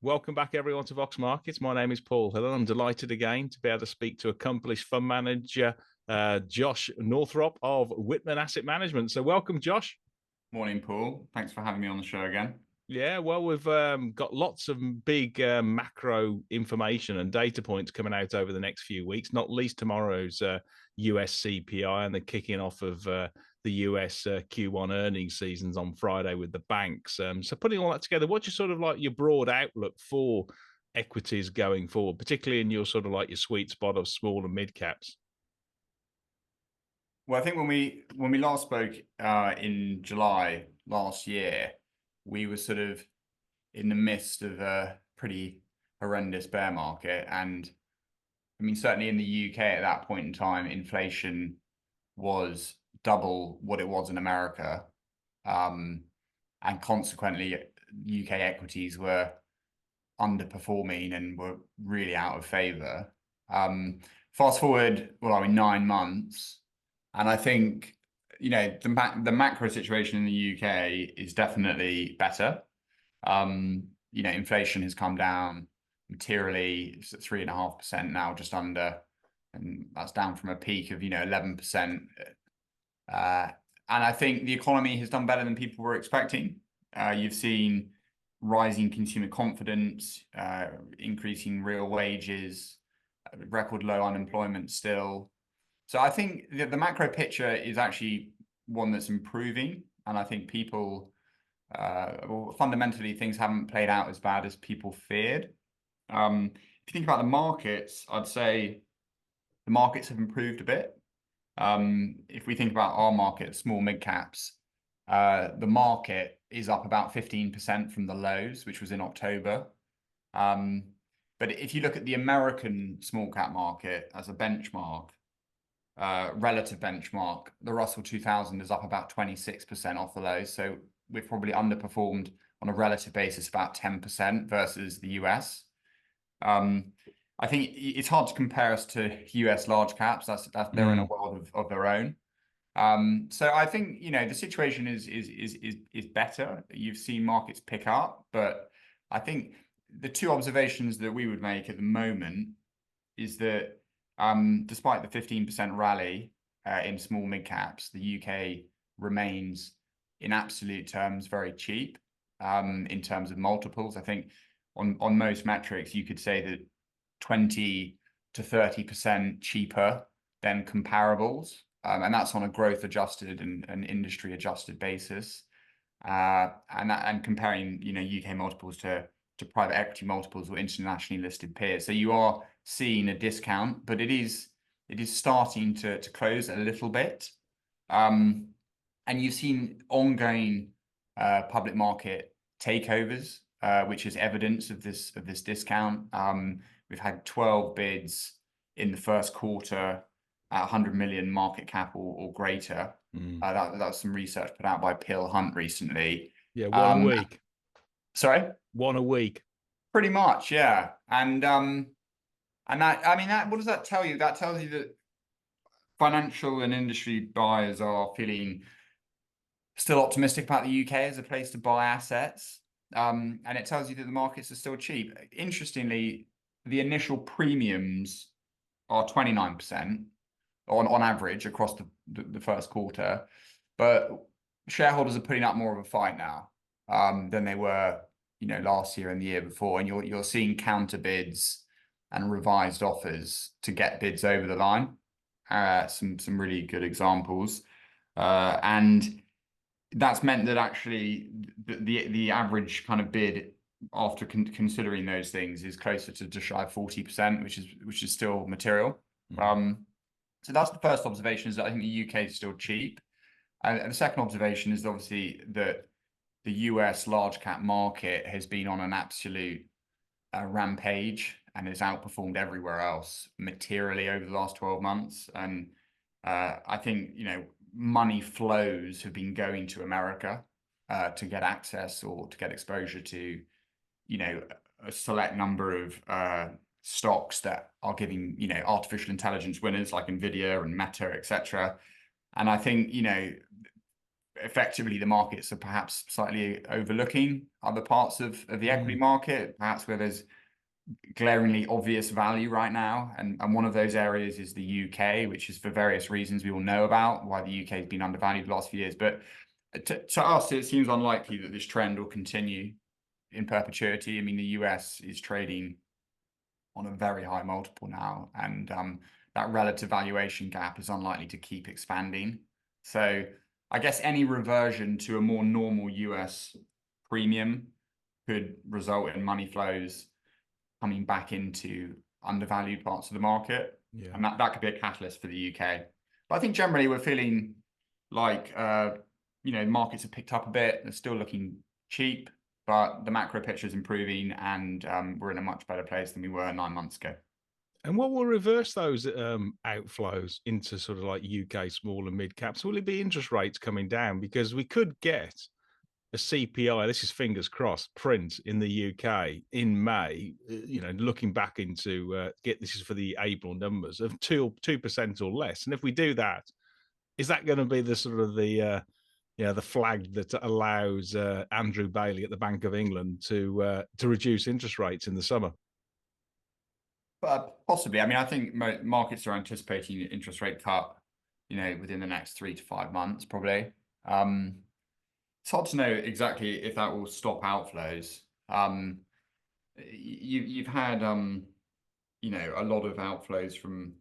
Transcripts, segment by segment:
Welcome back, everyone, to Vox Markets. My name is Paul Hill, and I'm delighted again to be able to speak to accomplished fund manager Josh Northrop of Whitman Asset Management. So welcome, Josh. Morning, Paul. Thanks for having me on the show again. Yeah, well, we've got lots of big macro information and data points coming out over the next few weeks, not least tomorrow's US CPI and the kicking off of the US Q1 earnings seasons on Friday with the banks. So putting all that together, what's your sort of like your broad outlook for equities going forward, particularly in your sort of like your sweet spot of small and mid caps? Well, I think when we last spoke in July last year, we were sort of in the midst of a pretty horrendous bear market. And I mean, certainly in the UK at that point in time, inflation was double what it was in America. And consequently, UK equities were underperforming and were really out of favor. Fast forward, well, I mean, 9 months, and I think the macro situation in the UK is definitely better. Inflation has come down materially. It's at 3.5% now, just under, and that's down from a peak of 11%. And I think the economy has done better than people were expecting. You've seen rising consumer confidence, increasing real wages, record low unemployment still. So I think the macro picture is actually one that's improving. And I think people, fundamentally, things haven't played out as bad as people feared. If you think about the markets, I'd say the markets have improved a bit. If we think about our market, small mid caps, the market is up about 15% from the lows, which was in October. But if you look at the American small cap market as a benchmark, relative benchmark, the Russell 2000 is up about 26% off the lows. So we've probably underperformed on a relative basis about 10% versus the US. I think it's hard to compare us to US large caps. That's they're in a world of their own. So I think the situation is better. You've seen markets pick up, but I think the two observations that we would make at the moment is that despite the 15% rally in small mid caps, the UK remains in absolute terms very cheap in terms of multiples. I think on most metrics you could say that 20 to 30% cheaper than comparables. And that's on a growth adjusted and industry adjusted basis. And comparing, UK multiples to private equity multiples or internationally listed peers. So you are seeing a discount, but it is starting to close a little bit. And you've seen ongoing public market takeovers, which is evidence of this discount. We've had 12 bids in the first quarter at 100 million market cap or greater. That was some research put out by Peel Hunt recently. Yeah, one a week. Sorry? One a week. Pretty much, yeah. And that, I mean, what does that tell you? That tells you that financial and industry buyers are feeling still optimistic about the UK as a place to buy assets. And it tells you that the markets are still cheap. Interestingly, the initial premiums are 29% on average across the first quarter, but shareholders are putting up more of a fight now than they were, last year and the year before, and you're seeing counter bids and revised offers to get bids over the line. Some really good examples, and that's meant that actually the average kind of bid after considering those things is closer to just shy of 40%, which is still material. So that's the first observation, is that I think the UK is still cheap. And the second observation is obviously that the US large cap market has been on an absolute rampage and has outperformed everywhere else materially over the last 12 months. And I think, money flows have been going to America to get access or to get exposure to, a select number of stocks that are giving, artificial intelligence winners like Nvidia and Meta, etc. And I think, effectively the markets are perhaps slightly overlooking other parts of the equity market, perhaps where there's glaringly obvious value right now. And one of those areas is the UK, which is for various reasons we all know about why the UK has been undervalued the last few years. But to us, it seems unlikely that this trend will continue in perpetuity. I mean, the US is trading on a very high multiple now, and that relative valuation gap is unlikely to keep expanding. So I guess any reversion to a more normal US premium could result in money flows coming back into undervalued parts of the market. Yeah. And that could be a catalyst for the UK. But I think generally we're feeling like, markets have picked up a bit. They're still looking cheap, but the macro picture is improving, and we're in a much better place than we were 9 months ago. And what will reverse those outflows into sort of like UK small and mid caps? Will it be interest rates coming down? Because we could get a CPI, this is fingers crossed, print in the UK in May, looking back into, this is for the April numbers, of 2% or less. And if we do that, is that going to be the sort of the flag that allows Andrew Bailey at the Bank of England to reduce interest rates in the summer? Possibly. I mean, I think markets are anticipating an interest rate cut, within the next 3 to 5 months, probably. It's hard to know exactly if that will stop outflows. You've had, a lot of outflows from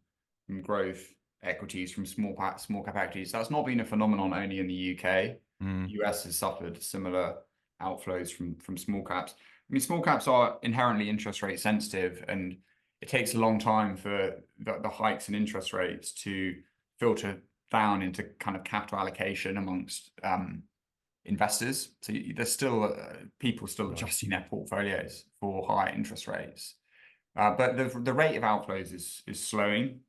growth equities, from small cap equities. That's not been a phenomenon only in the UK. US has suffered similar outflows from small caps. I mean, small caps are inherently interest rate sensitive, and it takes a long time for the hikes in interest rates to filter down into kind of capital allocation amongst investors. So there's still people still adjusting their portfolios for high interest rates. But the rate of outflows is slowing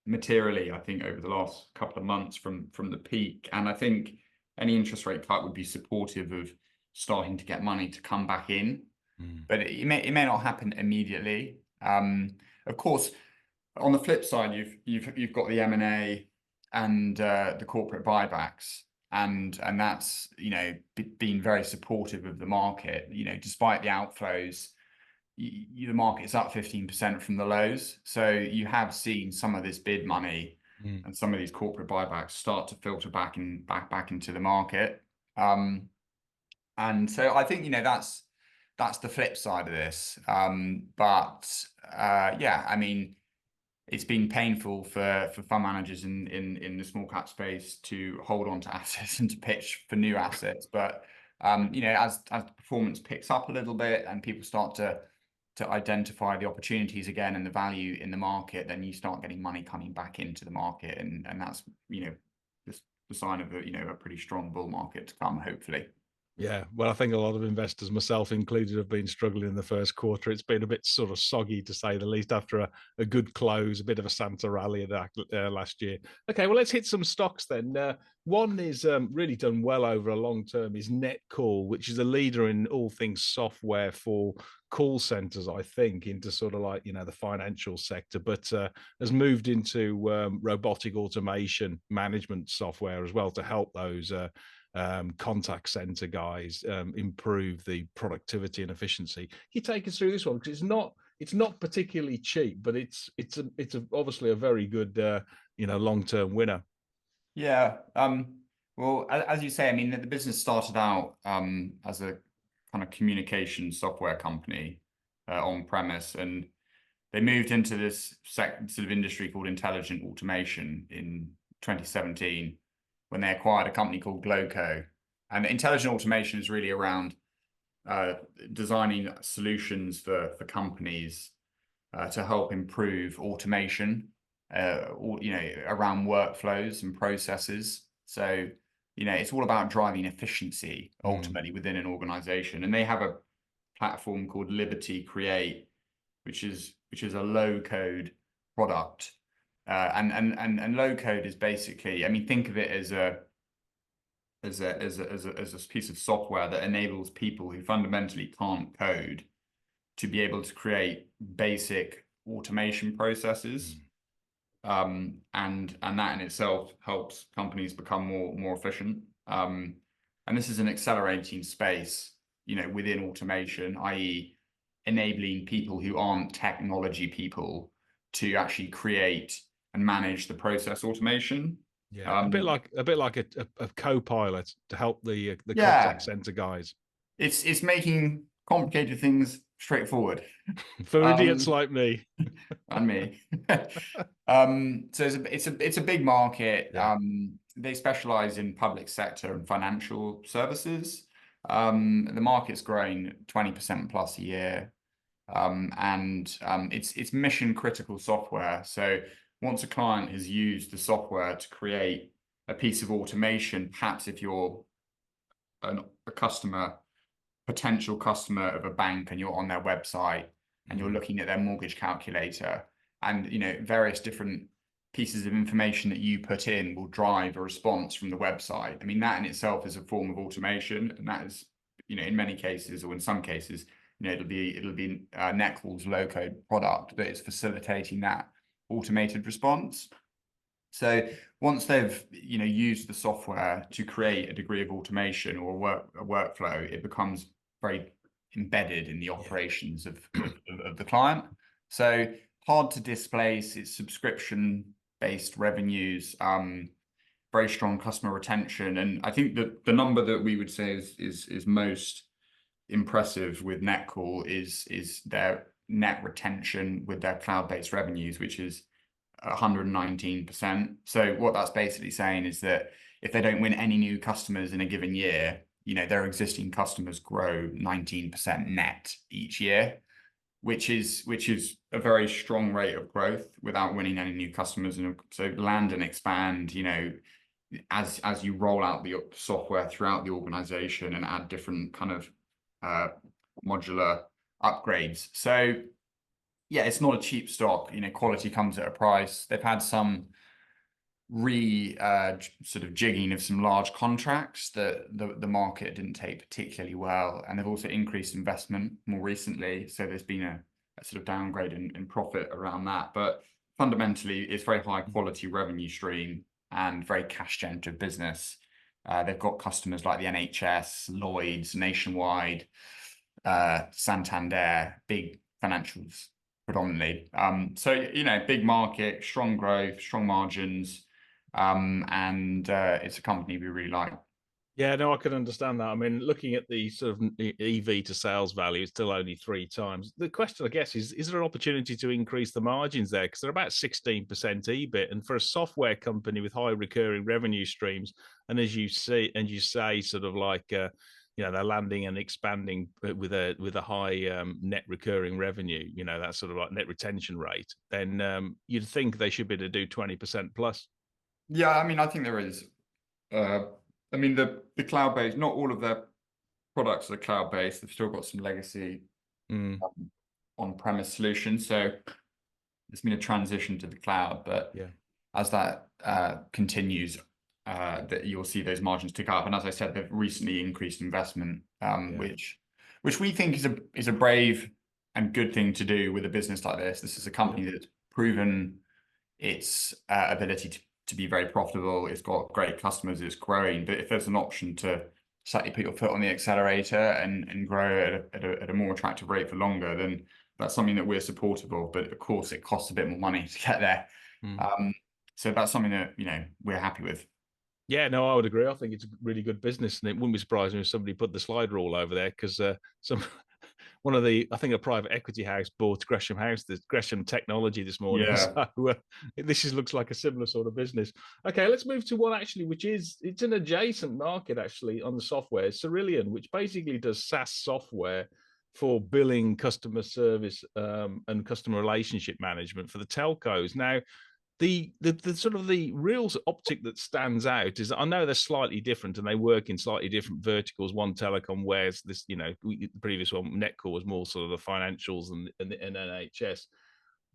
materially, I think, over the last couple of months from the peak. And I think any interest rate cut would be supportive of starting to get money to come back in. But it may not happen immediately. Of course, on the flip side, you've got the M&A and the corporate buybacks, and that's been very supportive of the market. Despite the outflows, the market's up 15% from the lows. So you have seen some of this bid money and some of these corporate buybacks start to filter back into the market. And so I think that's the flip side of this. I mean, it's been painful for fund managers in the small cap space to hold on to assets and to pitch for new assets. But as performance picks up a little bit and people start to identify the opportunities again and the value in the market, then you start getting money coming back into the market, and that's the sign of a pretty strong bull market to come, hopefully. Yeah, well, I think a lot of investors, myself included, have been struggling in the first quarter. It's been a bit sort of soggy, to say the least, after a good close, a bit of a Santa rally last year. Okay, well, let's hit some stocks then. One is really done well over a long term is Netcall, which is a leader in all things software for call centers, I think, into sort of like, the financial sector, but has moved into robotic automation management software as well to help those contact center guys improve the productivity and efficiency. Can you take us through this one, because it's not particularly cheap, but it's obviously a very good long-term winner. Yeah. Well, as you say, I mean, the business started out as a kind of communication software company on premise, and they moved into this sort of industry called intelligent automation in 2017. When they acquired a company called Gloco. And intelligent automation is really around designing solutions for companies to help improve automation, around workflows and processes. So, it's all about driving efficiency ultimately within an organization. And they have a platform called Liberty Create, which is a low-code product. And low code is basically, I mean, think of it as a piece of software that enables people who fundamentally can't code to be able to create basic automation processes. and that in itself helps companies become more efficient. And this is an accelerating space, within automation, i.e., enabling people who aren't technology people to actually create and manage the process automation. Yeah, a bit like a co-pilot to help the Yeah, contact center guys it's making complicated things straightforward. for idiots like me And me. So it's a big market. Yeah. They specialize in public sector and financial services. The market's growing 20% plus a year. And it's mission critical software. So once a client has used the software to create a piece of automation, perhaps if you're a potential customer of a bank and you're on their website and you're looking at their mortgage calculator, and various different pieces of information that you put in will drive a response from the website. I mean, that in itself is a form of automation, and that is, in many cases, or in some cases, it'll be Netcall's low-code product that is facilitating that automated response. So once they've used the software to create a degree of automation or a workflow, it becomes very embedded in the operations of the client. So hard to displace. It's subscription-based revenues, very strong customer retention, and I think that the number that we would say is most impressive with Netcall is their net retention with their cloud-based revenues, which is 119%. So what that's basically saying is that if they don't win any new customers in a given year, their existing customers grow 19% net each year, which is a very strong rate of growth without winning any new customers. And so land and expand, as you roll out the software throughout the organization and add different kind of modular upgrades. So yeah, it's not a cheap stock. Quality comes at a price. They've had some sort of jigging of some large contracts that the market didn't take particularly well, and they've also increased investment more recently. So there's been a sort of downgrade in profit around that. But fundamentally, it's very high quality revenue stream and very cash generative business. They've got customers like the NHS, Lloyds, Nationwide, Santander, big financials predominantly. So, big market, strong growth, strong margins, and it's a company we really like. Yeah, no, I can understand that. I mean, looking at the sort of EV to sales value, it's still only 3 times. The question, I guess, is there an opportunity to increase the margins there? Because they're about 16% EBIT. And for a software company with high recurring revenue streams, and as you say, sort of like, they're landing and expanding with a high net recurring revenue, that sort of like net retention rate, then you'd think they should be able to do 20% plus. Yeah, I mean, I think there is. I mean, the cloud-based, not all of their products are cloud-based. They've still got some legacy on-premise solutions. So there's been a transition to the cloud, but as that continues, that you'll see those margins tick up. And as I said, they've recently increased investment, which we think is a brave and good thing to do with a business like this. This is a company that's proven its ability to be very profitable. It's got great customers. It's growing. But if there's an option to slightly put your foot on the accelerator and grow at a more attractive rate for longer, then that's something that we're supportive of. But of course, it costs a bit more money to get there. So that's something that we're happy with. Yeah, no, I would agree. I think it's a really good business, and it wouldn't be surprising if somebody put the slide rule over there, because I think a private equity house bought Gresham Technology this morning. Yeah. So this looks like a similar sort of business. Okay, let's move to one actually, it's an adjacent market actually on the software, Cerillion, which basically does SaaS software for billing, customer service, and customer relationship management for the telcos. Now, the sort of the real optic that stands out is, I know they're slightly different and they work in slightly different verticals. One telecom, whereas this, the previous one, Netcall, was more sort of the financials and NHS.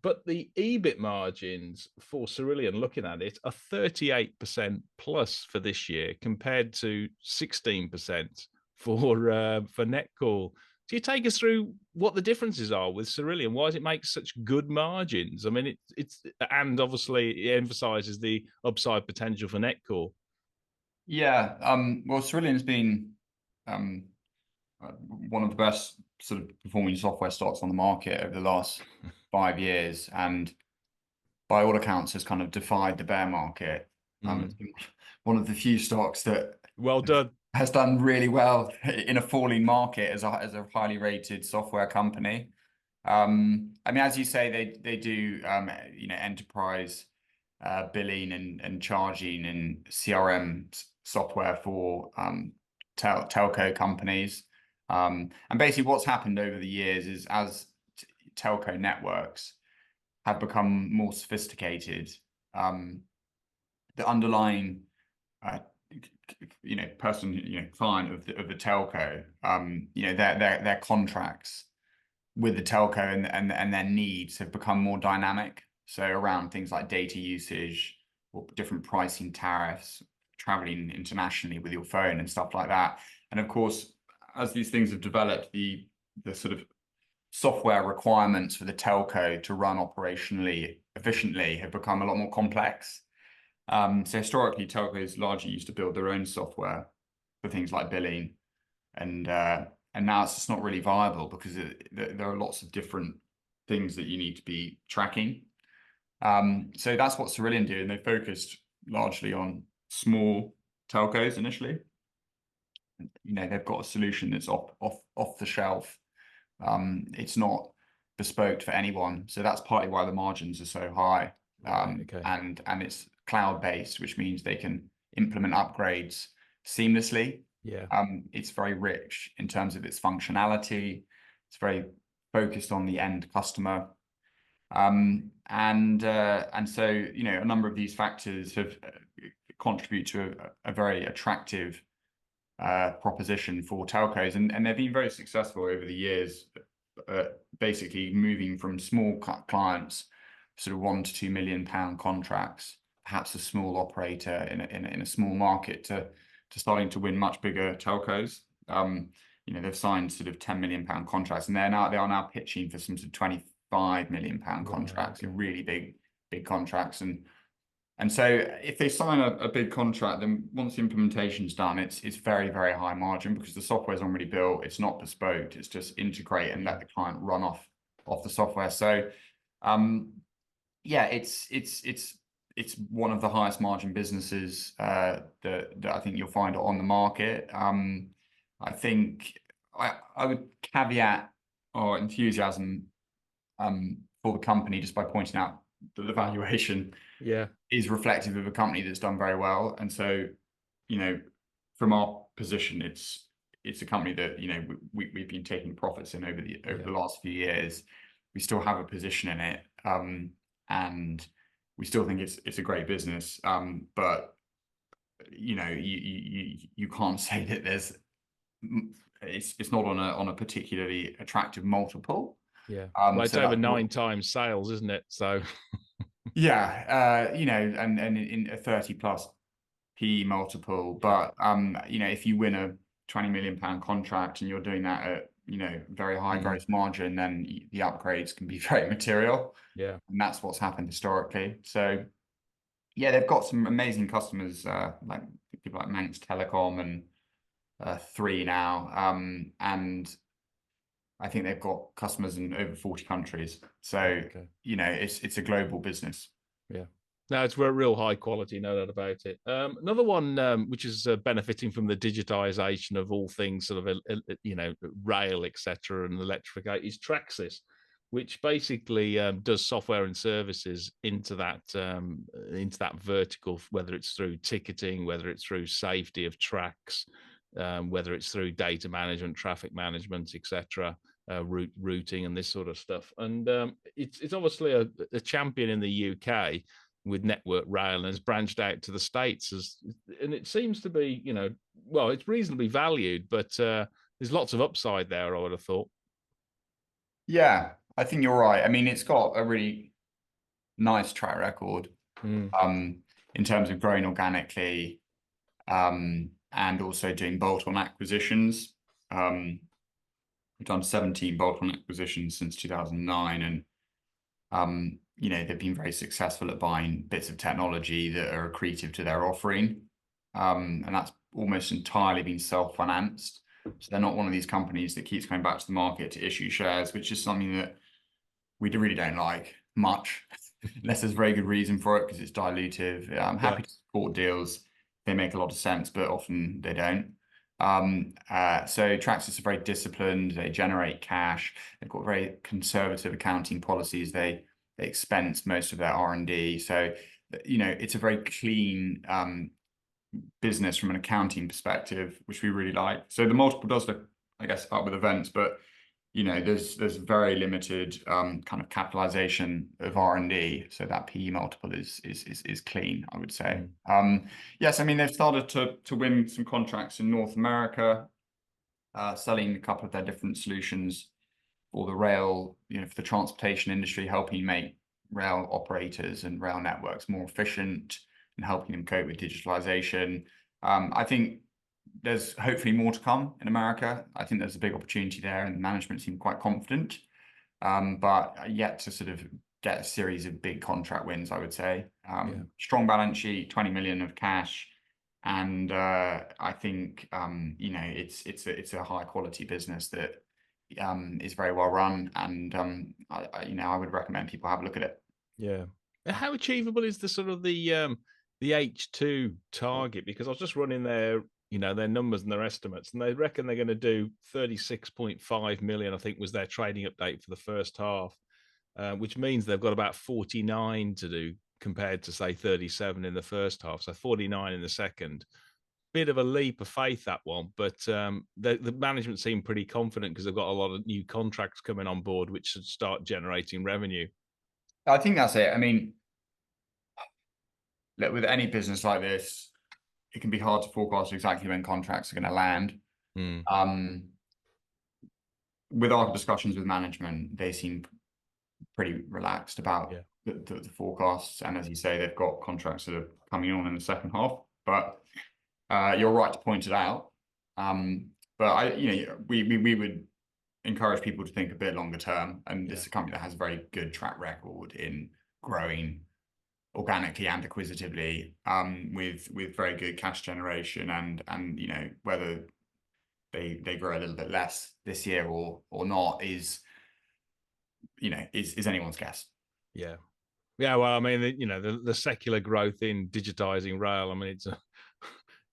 But the EBIT margins for Cerillion, looking at it, are 38% plus for this year, compared to 16% for Netcall. Do you take us through what the differences are with Cerillion? Why does it make such good margins? I mean, and obviously it emphasises the upside potential for Netcall. Yeah, well, Cerillion's been one of the best sort of performing software stocks on the market over the last 5 years, and by all accounts has kind of defied the bear market. It's been one of the few stocks that well done has done really well in a falling market as a highly rated software company. I mean, as you say, they do enterprise billing and charging and CRM software for telco companies. And basically what's happened over the years is as telco networks have become more sophisticated, the underlying client of the telco, their contracts with the telco and their needs have become more dynamic. So around things like data usage or different pricing tariffs, traveling internationally with your phone and stuff like that. And of course, as these things have developed, the sort of software requirements for the telco to run operationally efficiently have become a lot more complex. So historically, telcos largely used to build their own software for things like billing, and now it's just not really viable because there are lots of different things that you need to be tracking. So that's what Cerillion do, and they focused largely on small telcos initially. They've got a solution that's off the shelf. It's not bespoke for anyone, so that's partly why the margins are so high. Okay. And it's cloud-based, which means they can implement upgrades seamlessly. Yeah. It's very rich in terms of its functionality. It's very focused on the end customer. And so, a number of these factors have contribute to a very attractive proposition for telcos, and they've been very successful over the years, basically moving from small clients, sort of £1 to £2 million contracts, perhaps a small operator in a small market, to starting to win much bigger telcos. They've signed sort of £10 million contracts, and they are now pitching for some sort of £25 million contracts, really big contracts. And so if they sign a big contract, then once the implementation's done, it's very, very high margin because the software's already built. It's not bespoke. It's just integrate and let the client run off the software. So it's one of the highest margin businesses that I think you'll find on the market. I think I would caveat our enthusiasm for the company just by pointing out that the valuation is reflective of a company that's done very well. And so, from our position, it's a company that we've been taking profits in over the last few years. We still have a position in it, and we still think it's a great business. But you can't say that it's not on a particularly attractive multiple. Yeah, well, it's over 9 times sales, isn't it? So yeah, and in a 30+ PE multiple. But if you win a £20 million contract and you're doing that at very high gross margin, then the upgrades can be very material. Yeah, and that's what's happened historically. So yeah, they've got some amazing customers, like people like Manx Telecom and 3 now, and I think they've got customers in over 40 countries. So it's a global business. Yeah. No, it's real high quality, no doubt about it. Another one which is benefiting from the digitization of all things, sort of rail, etc., and electrification, is Tracsis, which basically does software and services into that vertical, whether it's through ticketing, whether it's through safety of tracks, whether it's through data management, traffic management, etc., routing and this sort of stuff. And it's obviously a champion in the UK with Network Rail, and has branched out to the States, and it seems to be, it's reasonably valued, but there's lots of upside there, I would have thought. Yeah, I think you're right. I mean, it's got a really nice track record in terms of growing organically, and also doing bolt-on acquisitions. We've done 17 bolt-on acquisitions since 2009, and you know, they've been very successful at buying bits of technology that are accretive to their offering, and that's almost entirely been self-financed. So they're not one of these companies that keeps coming back to the market to issue shares, which is something that we really don't like much, unless there's very good reason for it, because it's dilutive. I'm happy to support deals. They make a lot of sense, but often they don't. So Tracsis are very disciplined. They generate cash. They've got very conservative accounting policies. They expense most of their R&D. So, you know, it's a very clean business from an accounting perspective, which we really like. So the multiple does look, I guess, up with events, but you know, there's very limited kind of capitalization of R&D, so that PE multiple is clean, I would say. Yes, I mean, they've started to win some contracts in North America, selling a couple of their different solutions for the rail, you know, for the transportation industry, helping make rail operators and rail networks more efficient and helping them cope with digitalization. I think there's hopefully more to come in America. I think there's a big opportunity there, and the management seem quite confident, but yet to sort of get a series of big contract wins, I would say. Strong balance sheet, 20 million of cash, and I think you know, it's a high quality business that is very well run, and you know, I would recommend people have a look at it. Yeah. How achievable is the sort of the H2 target? Because I was just running their, you know, their numbers and their estimates, and they reckon they're going to do 36.5 million, I think was their trading update for the first half, which means they've got about 49 to do compared to, say, 37 in the first half. So 49 in the second. Bit of a leap of faith, that one, but the management seem pretty confident because they've got a lot of new contracts coming on board, which should start generating revenue. I think that's it. I mean, look, with any business like this, it can be hard to forecast exactly when contracts are going to land. With our discussions with management, they seem pretty relaxed about the forecasts. And as you say, they've got contracts that are coming on in the second half. But you're right to point it out. But you know, we would encourage people to think a bit longer term. And this is a company that has a very good track record in growing organically and acquisitively, with very good cash generation, and you know, whether they grow a little bit less this year or not is, you know, is anyone's guess. Yeah. Well, I mean, you know, the secular growth in digitizing rail, I mean, it's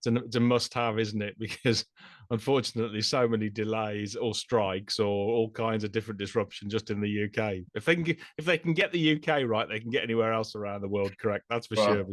a must-have, isn't it? Because unfortunately, so many delays or strikes or all kinds of different disruption just in the UK. If they can get the UK right, they can get anywhere else around the world correct. That's for sure.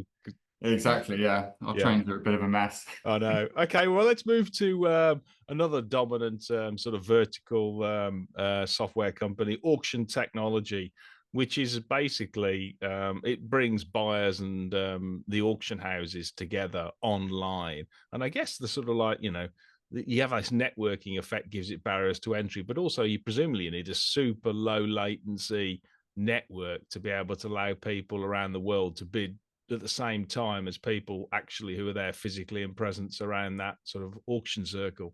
Exactly. Yeah, our trains are a bit of a mess. I know. Okay, well, let's move to another dominant sort of vertical software company, Auction Technology, which is basically it brings buyers and the auction houses together online. And I guess the sort of, like, you know, you have this networking effect, gives it barriers to entry, but also you presumably need a super low latency network to be able to allow people around the world to bid at the same time as people actually who are there physically and presence around that sort of auction circle.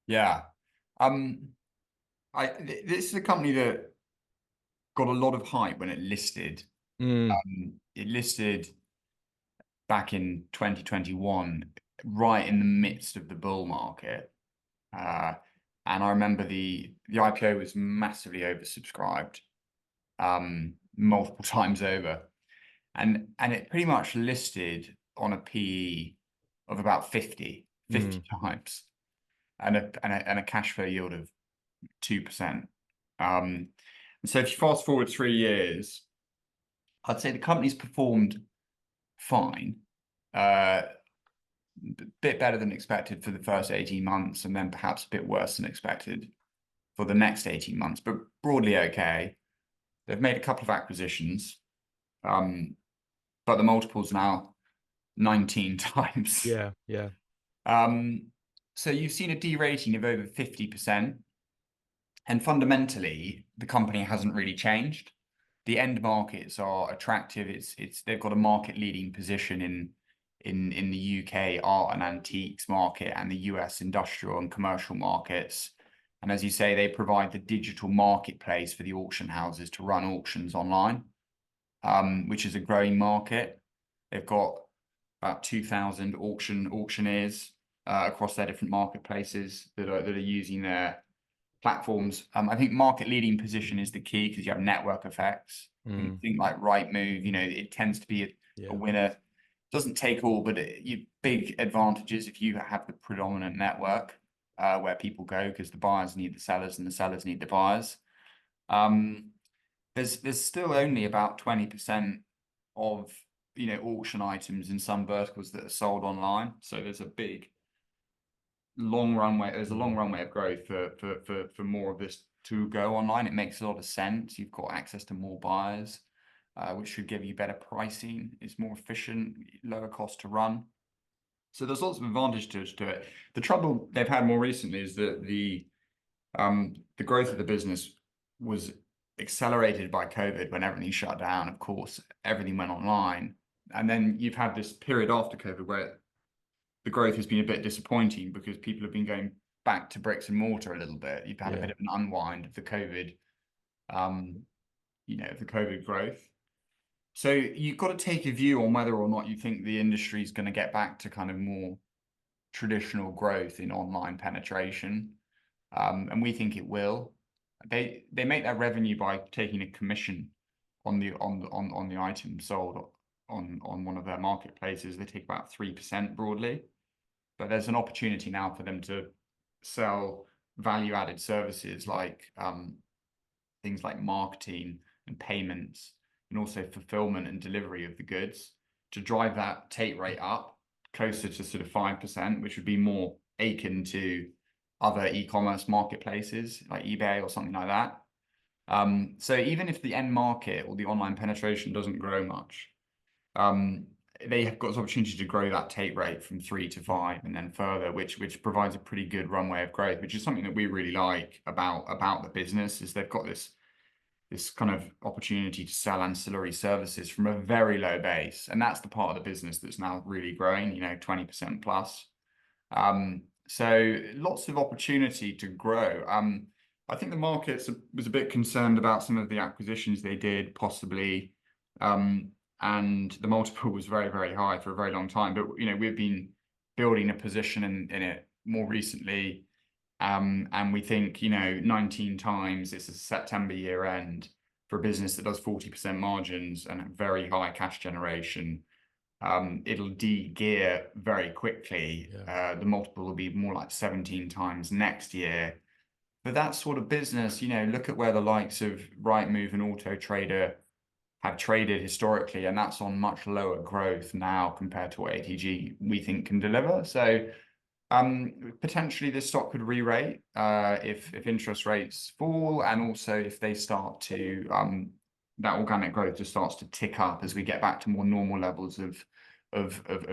Yeah. This is a company that got a lot of hype when it listed. It listed back in 2021, right in the midst of the bull market. And I remember the IPO was massively oversubscribed, multiple times over. And it pretty much listed on a PE of about 50 times, and a cash flow yield of 2%. And so if you fast forward 3 years, I'd say the company's performed fine, a bit better than expected for the first 18 months, and then perhaps a bit worse than expected for the next 18 months, but broadly okay. They've made a couple of acquisitions, but the multiple's now 19 times. Yeah. So you've seen a derating of over 50%. And fundamentally, the company hasn't really changed. The end markets are attractive. They've got a market leading position in the UK art and antiques market and the US industrial and commercial markets. And as you say, they provide the digital marketplace for the auction houses to run auctions online, which is a growing market. They've got about 2,000 auctioneers across their different marketplaces that are using their platforms. I think market leading position is the key because you have network effects. You think like Rightmove, it tends to be a winner. Doesn't take all, but you big advantages if you have the predominant network where people go, because the buyers need the sellers and the sellers need the buyers. There's still only about 20% of auction items in some verticals that are sold online. So there's a long runway of growth for more of this to go online. It makes a lot of sense. You've got access to more buyers, which should give you better pricing. It's more efficient, lower cost to run. So there's lots of advantages to it. The trouble they've had more recently is that the growth of the business was accelerated by COVID when everything shut down. Of course, everything went online. And then you've had this period after COVID where the growth has been a bit disappointing because people have been going back to bricks and mortar a little bit. You've had a bit of an unwind of the COVID, of the COVID growth. So you've got to take a view on whether or not you think the industry is going to get back to kind of more traditional growth in online penetration. And we think it will. They make their revenue by taking a commission on the item sold on one of their marketplaces. They take about 3% broadly, but there's an opportunity now for them to sell value-added services like things like marketing and payments, and also fulfillment and delivery of the goods to drive that take rate up closer to sort of 5%, which would be more akin to other e-commerce marketplaces like eBay or something like that. So even if the end market or the online penetration doesn't grow much, they have got this opportunity to grow that take rate from 3 to 5 and then further, which provides a pretty good runway of growth, which is something that we really like about the business. Is they've got this kind of opportunity to sell ancillary services from a very low base, and that's the part of the business that's now really growing, 20% plus. So lots of opportunity to grow. I think the market was a bit concerned about some of the acquisitions they did, possibly, and the multiple was very, very high for a very long time. But we've been building a position in it more recently, and we think 19 times. It's a September year end for a business that does 40% margins and very high cash generation. It'll de-gear very quickly. The multiple will be more like 17 times next year. But that sort of business, look at where the likes of Rightmove and Auto Trader have traded historically, and that's on much lower growth now compared to what ATG we think can deliver. So potentially this stock could re-rate if interest rates fall, and also if they start to that organic growth just starts to tick up as we get back to more normal levels of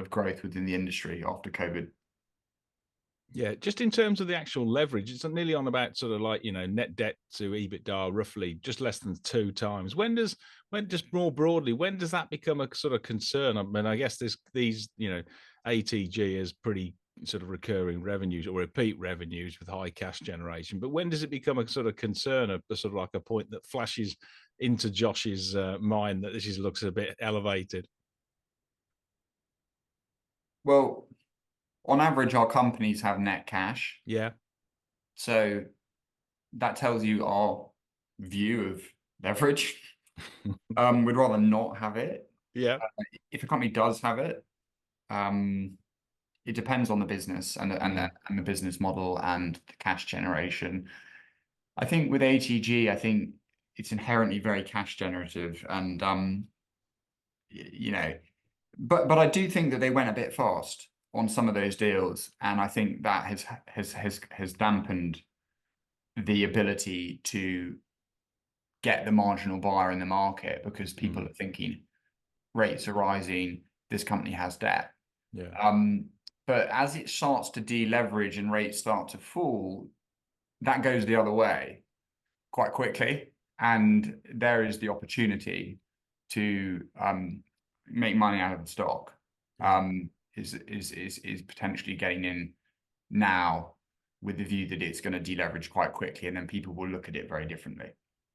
growth within the industry after COVID. Yeah, just in terms of the actual leverage, it's nearly on about sort of like, net debt to EBITDA, roughly just less than 2 times. When just more broadly, when does that become a sort of concern? I mean, I guess these, ATG is pretty sort of recurring revenues or repeat revenues with high cash generation. But when does it become a sort of concern, a sort of like a point that flashes into Josh's mind that this looks a bit elevated? Well, on average, our companies have net cash. Yeah. So that tells you our view of leverage. We'd rather not have it. Yeah. If a company does have it, it depends on the business and the business model and the cash generation. I think with ATG, I think it's inherently very cash generative, and but I do think that they went a bit fast on some of those deals, and I think that has dampened the ability to get the marginal buyer in the market, because people are thinking rates are rising, this company has debt. But as it starts to deleverage and rates start to fall, that goes the other way quite quickly, and there is the opportunity to make money out of the stock. Is potentially getting in now with the view that it's going to deleverage quite quickly, and then people will look at it very differently.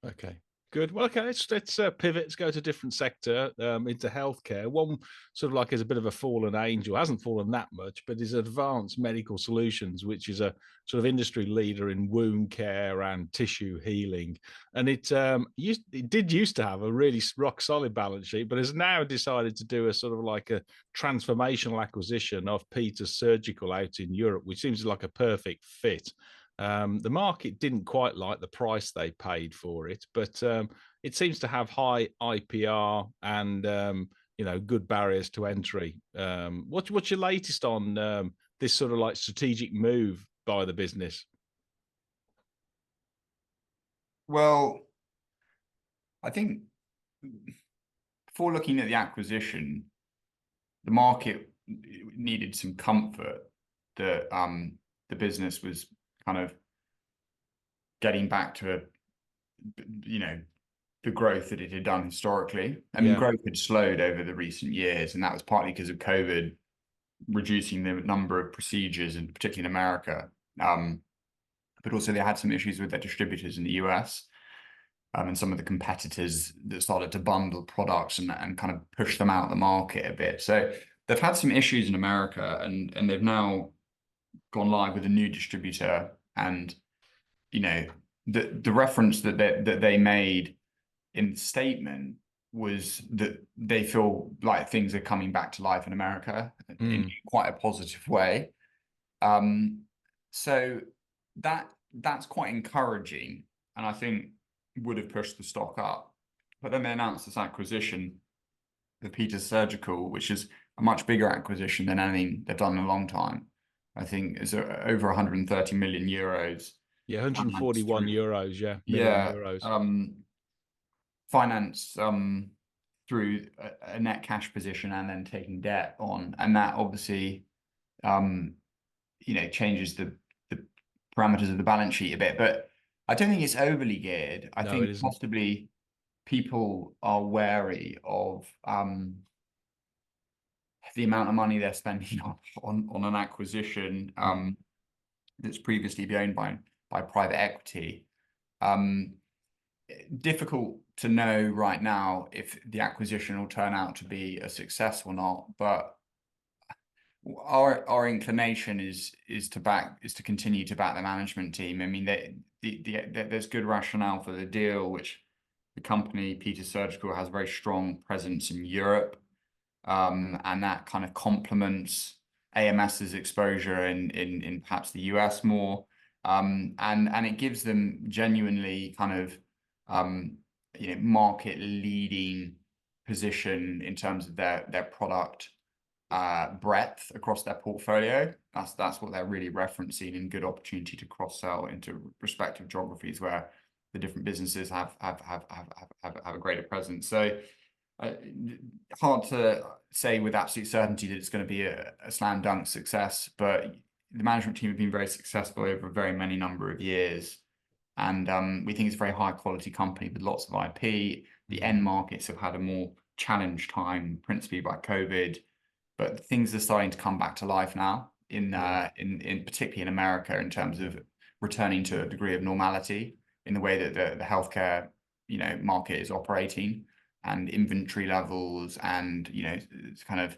Okay, good. Well, okay, let's pivot. Let's go to a different sector, into healthcare. One sort of like is a bit of a fallen angel, hasn't fallen that much, but is Advanced Medical Solutions, which is a sort of industry leader in wound care and tissue healing. And it did used to have a really rock solid balance sheet, but has now decided to do a sort of like a transformational acquisition of Peters Surgical out in Europe, which seems like a perfect fit. The market didn't quite like the price they paid for it, but it seems to have high IPR and good barriers to entry. What's your latest on this sort of like strategic move by the business? Well, I think before looking at the acquisition, the market needed some comfort that the business was kind of getting back to the growth that it had done historically. I mean, growth had slowed over the recent years, and that was partly because of COVID reducing the number of procedures, and particularly in America. But also they had some issues with their distributors in the US, and some of the competitors that started to bundle products and kind of push them out of the market a bit. So they've had some issues in America, and they've now gone live with a new distributor. And the reference that they made in the statement was that they feel like things are coming back to life in America in quite a positive way. So that's quite encouraging, and I think would have pushed the stock up. But then they announced this acquisition of Peters Surgical, which is a much bigger acquisition than anything they've done in a long time. I think it's over 130 million euros. Yeah, 141 euros. Yeah, million euros. Financed through a net cash position and then taking debt on, and that obviously changes the parameters of the balance sheet a bit. But I don't think it's overly geared. I think possibly people are wary of the amount of money they're spending on an acquisition that's previously been owned by private equity. Difficult to know right now if the acquisition will turn out to be a success or not, but our inclination is to continue to back the management team. I mean, there's good rationale for the deal, which the company Peters Surgical has a very strong presence in Europe, and that kind of complements AMS's exposure in perhaps the US more, and it gives them genuinely kind of market leading position in terms of their product breadth across their portfolio. That's what they're really referencing, and good opportunity to cross sell into respective geographies where the different businesses have a greater presence. So hard to say with absolute certainty that it's going to be a slam dunk success, but the management team have been very successful over a very many number of years. And we think it's a very high quality company with lots of IP. The end markets have had a more challenged time, principally by COVID, but things are starting to come back to life now in particularly in America, in terms of returning to a degree of normality in the way that the healthcare market is operating, and inventory levels, and kind of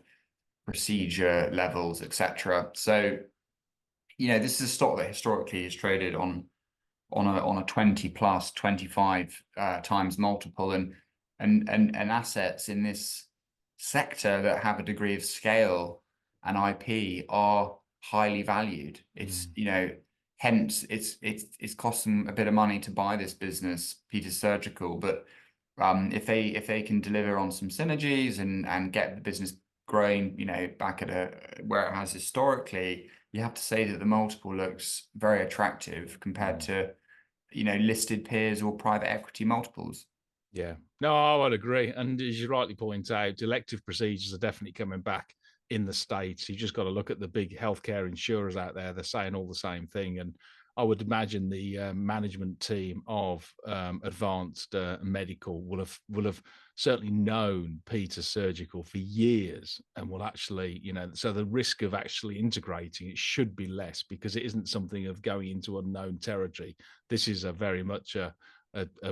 procedure levels, etc. So this is a stock that historically is traded on a 20 plus 25 times multiple, and assets in this sector that have a degree of scale and IP are highly valued. It's hence it's cost them a bit of money to buy this business, Peters Surgical, but if they can deliver on some synergies and get the business growing back at where it has historically, you have to say that the multiple looks very attractive compared to listed peers or private equity multiples. Yeah, no, I would agree. And as you rightly point out, elective procedures are definitely coming back in the States. You just got to look at the big healthcare insurers out there. They're saying all the same thing. And I would imagine the management team of Advanced Medical will have certainly known Peter Surgical for years, and will actually, so the risk of actually integrating it should be less, because it isn't something of going into unknown territory. This is a very much a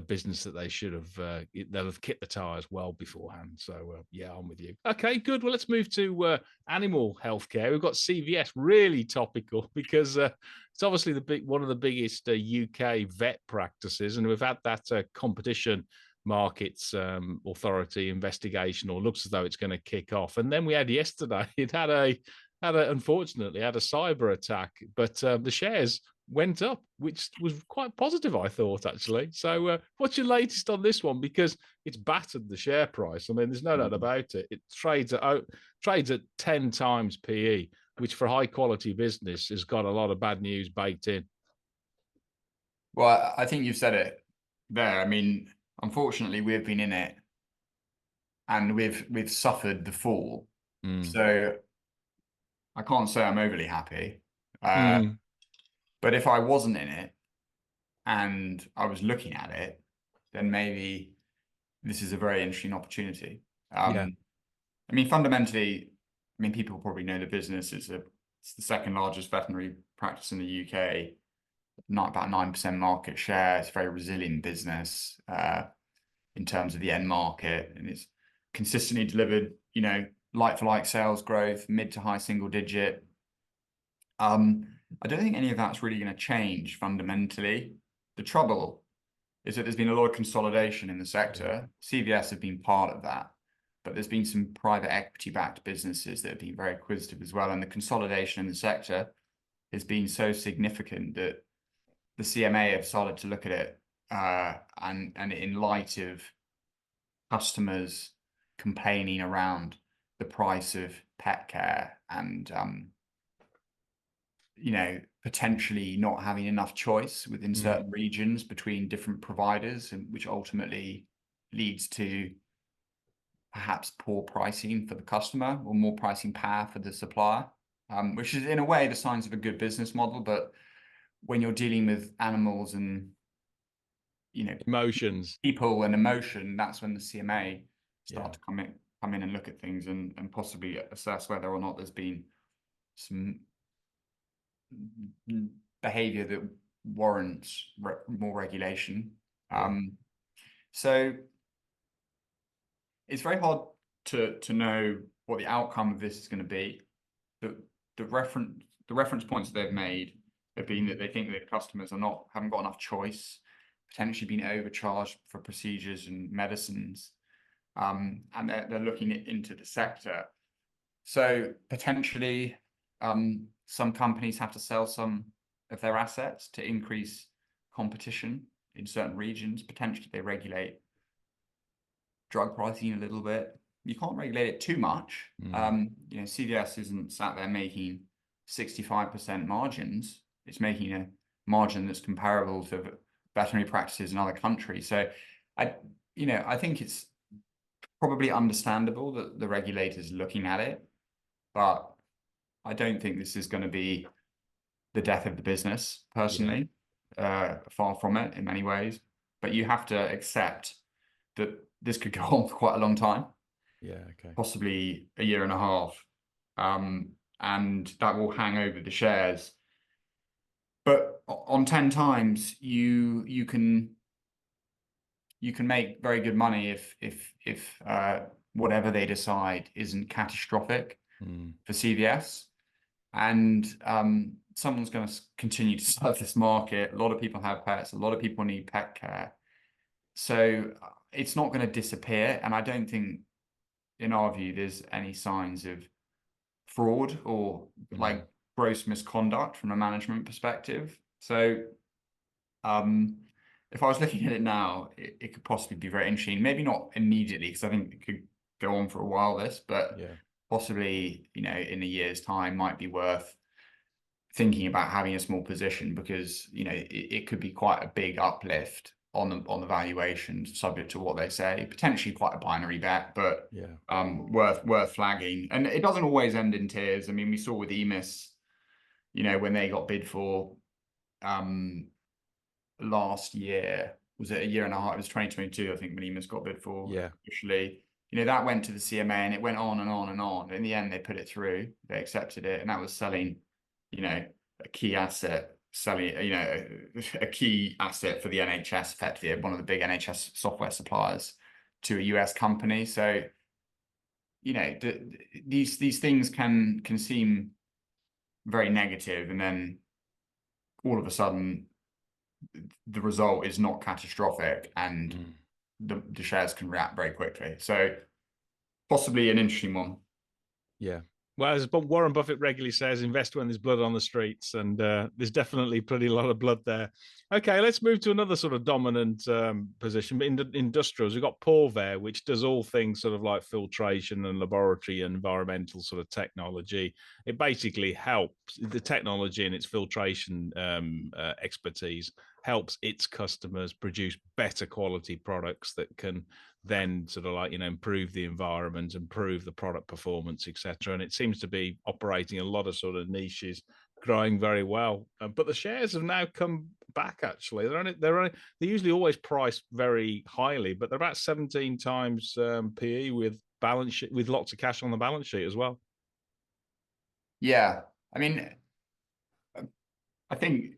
business that they should have they'll have kicked the tires well beforehand. So yeah, I'm with you. Okay, good. Well, let's move to animal healthcare. We've got CVS, really topical, because it's obviously one of the biggest UK vet practices, and we've had that competition markets authority investigation, or looks as though it's going to kick off. And then we had yesterday, unfortunately had a cyber attack, but the shares went up, which was quite positive, I thought, actually. So what's your latest on this one? Because it's battered the share price. I mean, there's no doubt about it. It trades at 10 times PE, which for high quality business has got a lot of bad news baked in. Well, I think you've said it there. I mean, unfortunately, we've been in it, and we've suffered the fall. So I can't say I'm overly happy. But if I wasn't in it and I was looking at it, then maybe this is a very interesting opportunity. Yeah. I mean, fundamentally, people probably know the business. It's the second largest veterinary practice in the UK, not about 9% market share. It's a very resilient business in terms of the end market, and it's consistently delivered, like-for-like sales growth, mid to high single digit. I don't think any of that's really going to change fundamentally. The trouble is that there's been a lot of consolidation in the sector. CVS have been part of that, but there's been some private equity-backed businesses that have been very acquisitive as well. And the consolidation in the sector has been so significant that the CMA have started to look at it, and in light of customers complaining around the price of pet care and potentially not having enough choice within certain regions between different providers, and which ultimately leads to perhaps poor pricing for the customer or more pricing power for the supplier, which is in a way the signs of a good business model. But when you're dealing with animals and emotions, people and emotion, that's when the CMA start to come in and look at things and possibly assess whether or not there's been some behavior that warrants more regulation. So it's very hard to know what the outcome of this is going to be. The reference points they've made have been that they think that customers haven't got enough choice, potentially being overcharged for procedures and medicines, and they're looking into the sector. So potentially some companies have to sell some of their assets to increase competition in certain regions. Potentially they regulate drug pricing a little bit. You can't regulate it too much. CVS isn't sat there making 65% margins. It's making a margin that's comparable to veterinary practices in other countries. So I think it's probably understandable that the regulator's looking at it, but I don't think this is going to be the death of the business, personally. Far from it in many ways. But you have to accept that this could go on for quite a long time. Possibly a year and a half. And that will hang over the shares. But on 10 times, you can make very good money if whatever they decide isn't catastrophic for CVS. And someone's going to continue to serve this market. A lot of people have pets. A lot of people need pet care. So it's not going to disappear. And I don't think, in our view, there's any signs of fraud or like gross misconduct from a management perspective. So if I was looking at it now, it could possibly be very interesting. Maybe not immediately, because I think it could go on for a while, but possibly, in a year's time might be worth thinking about having a small position, because, it could be quite a big uplift on the valuation, subject to what they say. Potentially quite a binary bet, but worth flagging. And it doesn't always end in tears. I mean, we saw with EMIS, when they got bid for, last year, was it a year and a half? It was 2022, I think, when EMAS got bid for officially. You know, that went to the CMA and it went on and on and on. In the end, they put it through, they accepted it, and that was selling, you know, a key asset, selling, you know, a key asset for the NHS, effectively, one of the big NHS software suppliers, to a US company. So, you know, these things can seem very negative, and then all of a sudden the result is not catastrophic, and the shares can react very quickly. So possibly an interesting one. Yeah. Well, as Warren Buffett regularly says, invest when there's blood on the streets, and there's definitely pretty a lot of blood there. Okay, let's move to another sort of dominant position. In the industrials, we've got Porvair, which does all things sort of like filtration and laboratory and environmental sort of technology. It basically helps the technology and its filtration expertise helps its customers produce better quality products that can then sort of like, you know, improve the environment, improve the product performance, etc. And it seems to be operating a lot of sort of niches, growing very well. But the shares have now come back. Actually, they're usually always priced very highly, but they're about 17 times PE with balance sheet, with lots of cash on the balance sheet as well. Yeah, I mean, I think,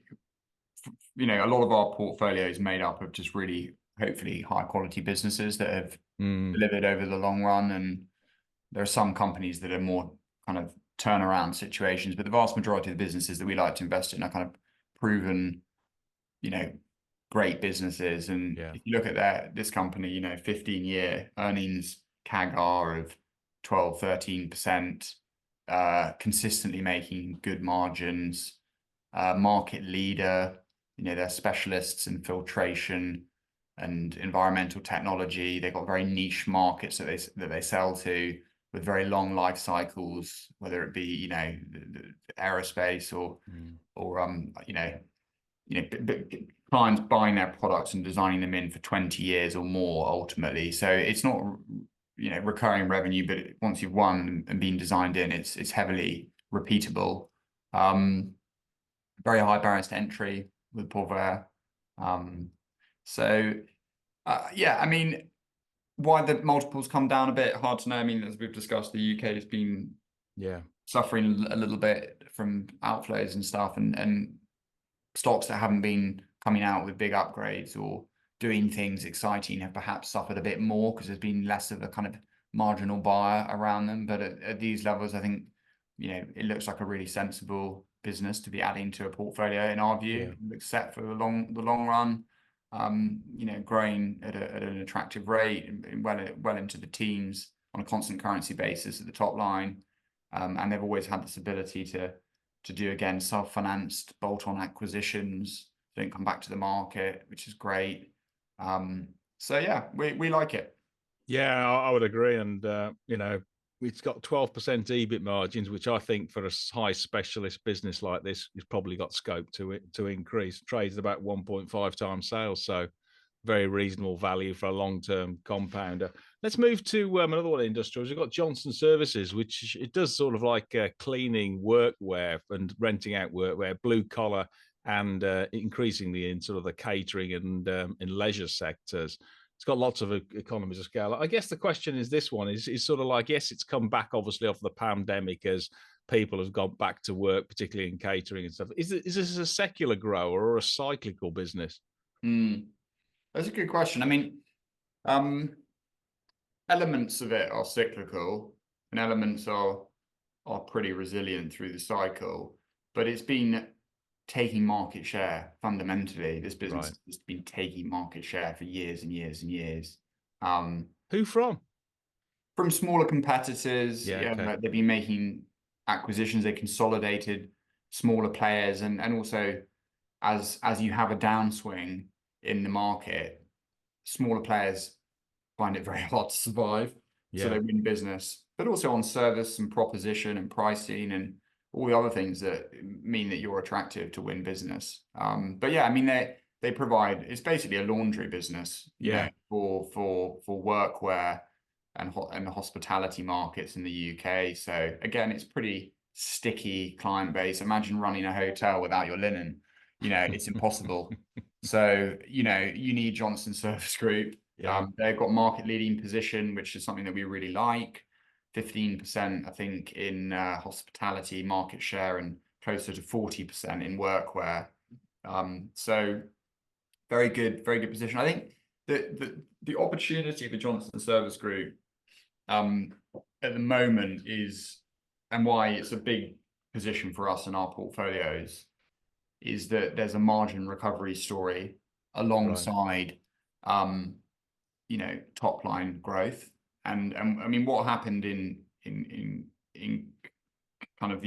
you know, a lot of our portfolio is made up of just really, hopefully, high quality businesses that have delivered over the long run. And there are some companies that are more kind of turnaround situations, but the vast majority of the businesses that we like to invest in are kind of proven, you know, great businesses. And if you look at this company, you know, 15-year earnings CAGR of 12, 13%, consistently making good margins, market leader, you know, they're specialists in filtration and environmental technology. They've got very niche markets that they sell to, with very long life cycles, whether it be, you know, the aerospace or you know, clients buying their products and designing them in for 20 years or more ultimately. So it's not, you know, recurring revenue, but once you've won and been designed in, it's heavily repeatable. Very high barriers to entry with Porvair. Yeah, I mean, why the multiples come down a bit, hard to know. I mean, as we've discussed, the UK has been suffering a little bit from outflows and stuff, and stocks that haven't been coming out with big upgrades or doing things exciting have perhaps suffered a bit more because there's been less of a kind of marginal buyer around them. But at these levels, I think, you know, it looks like a really sensible business to be adding to a portfolio in our view, except for the long run. You know, growing at an attractive rate and well into the teens on a constant currency basis at the top line, and they've always had this ability to do, again, self-financed bolt-on acquisitions, don't come back to the market, which is great. So yeah, we like it. Yeah, I would agree. And you know, it's got 12% EBIT margins, which I think for a high specialist business like this, it's probably got scope to increase. Trades about 1.5 times sales, so very reasonable value for a long-term compounder. Let's move to another one of the industrials. We've got Johnson Services, which it does sort of like cleaning workwear and renting out workwear, blue collar, and increasingly in sort of the catering and in leisure sectors. It's got lots of economies of scale. I guess the question is this one is sort of like, yes, it's come back obviously off the pandemic as people have gone back to work, particularly in catering and stuff. Is this a secular grower or a cyclical business? That's a good question. I mean, elements of it are cyclical and elements are pretty resilient through the cycle, but it's been taking market share fundamentally. This business has been taking market share for years and years and years. Who from? From smaller competitors. They've been making acquisitions. They consolidated smaller players, and also as you have a downswing in the market, smaller players find it very hard to survive. So they win business, but also on service and proposition and pricing and all the other things that mean that you're attractive to win business. But yeah, I mean, they provide, it's basically a laundry business, you know, for workwear and the hospitality markets in the UK. So again, it's pretty sticky client base. Imagine running a hotel without your linen. you know, it's impossible. So, you know, you need Johnson Service Group. Yeah. They've got market leading position, which is something that we really like. 15%, I think, in hospitality market share and closer to 40% in workwear. So very good position. I think the opportunity for Johnson Service Group at the moment is, and why it's a big position for us in our portfolios, is that there's a margin recovery story alongside, you know, top line growth. And I mean, what happened in kind of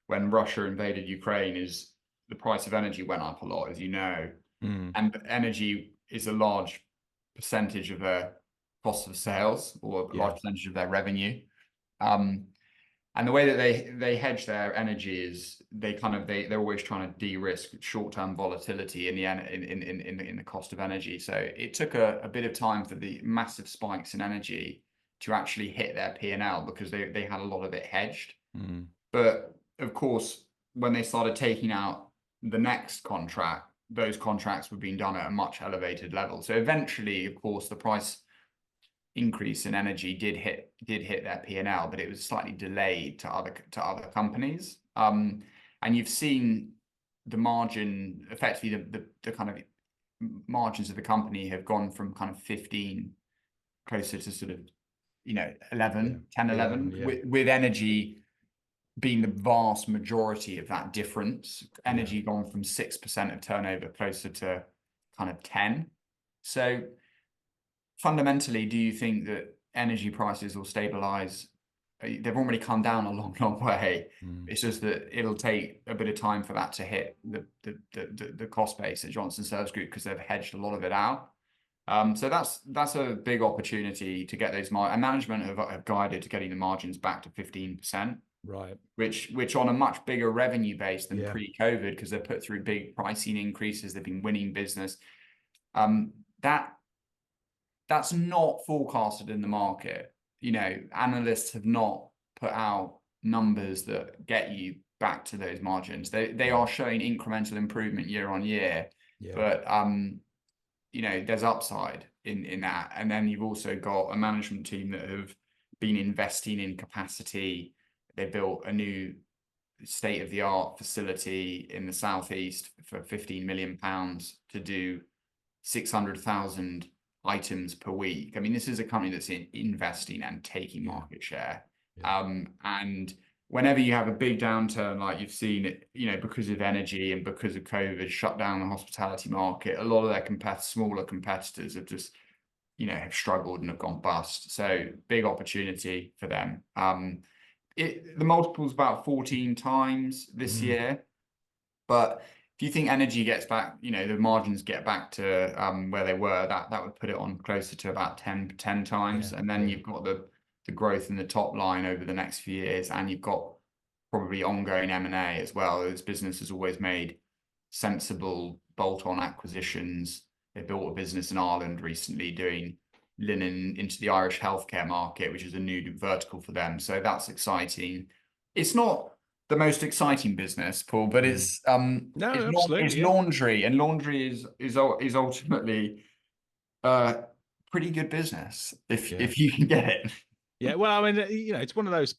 when Russia invaded Ukraine is the price of energy went up a lot, as you know, and energy is a large percentage of their cost of sales, or a large percentage of their revenue. And the way that they hedge their energy is they're always trying to de-risk short-term volatility in the cost of energy. So it took a bit of time for the massive spikes in energy to actually hit their P&L, because they had a lot of it hedged. But of course, when they started taking out the next contract, those contracts were being done at a much elevated level. So eventually, of course, the price increase in energy did hit their P&L, but it was slightly delayed to other companies. And you've seen the margin, effectively the kind of margins of the company have gone from kind of 15 closer to sort of, you know, 11, 10, 11, with energy being the vast majority of that difference. Energy gone from 6% of turnover closer to kind of 10. So fundamentally, do you think that energy prices will stabilize? They've already come down a long way. It's just that it'll take a bit of time for that to hit the cost base at Johnson Service Group, because they've hedged a lot of it out. So that's a big opportunity to get those and management have guided to getting the margins back to 15%. Right. Which on a much bigger revenue base than pre-COVID, because they've put through big pricing increases, they've been winning business. That's not forecasted in the market. You know, analysts have not put out numbers that get you back to those margins. They are showing incremental improvement year on year, but you know, there's upside in that. And then you've also got a management team that have been investing in capacity. They built a new state-of-the-art facility in the southeast for £15 million to do 600,000 items per week. I mean, this is a company that's investing and taking market share. And whenever you have a big downturn, like you've seen it, you know, because of energy and because of COVID, shut down the hospitality market, a lot of their smaller competitors have just, you know, have struggled and have gone bust. So big opportunity for them. The multiple's about 14 times this year, but if you think energy gets back, you know, the margins get back to where they were, that would put it on closer to about 10 times. And then you've got the growth in the top line over the next few years, and you've got probably ongoing M&A as well. This business has always made sensible bolt-on acquisitions. They built a business in Ireland recently doing linen into the Irish healthcare market, which is a new vertical for them. So that's exciting. It's not the most exciting business, Paul, but it's laundry, and laundry is ultimately pretty good business if you can get it. Yeah, well, I mean, you know, it's one of those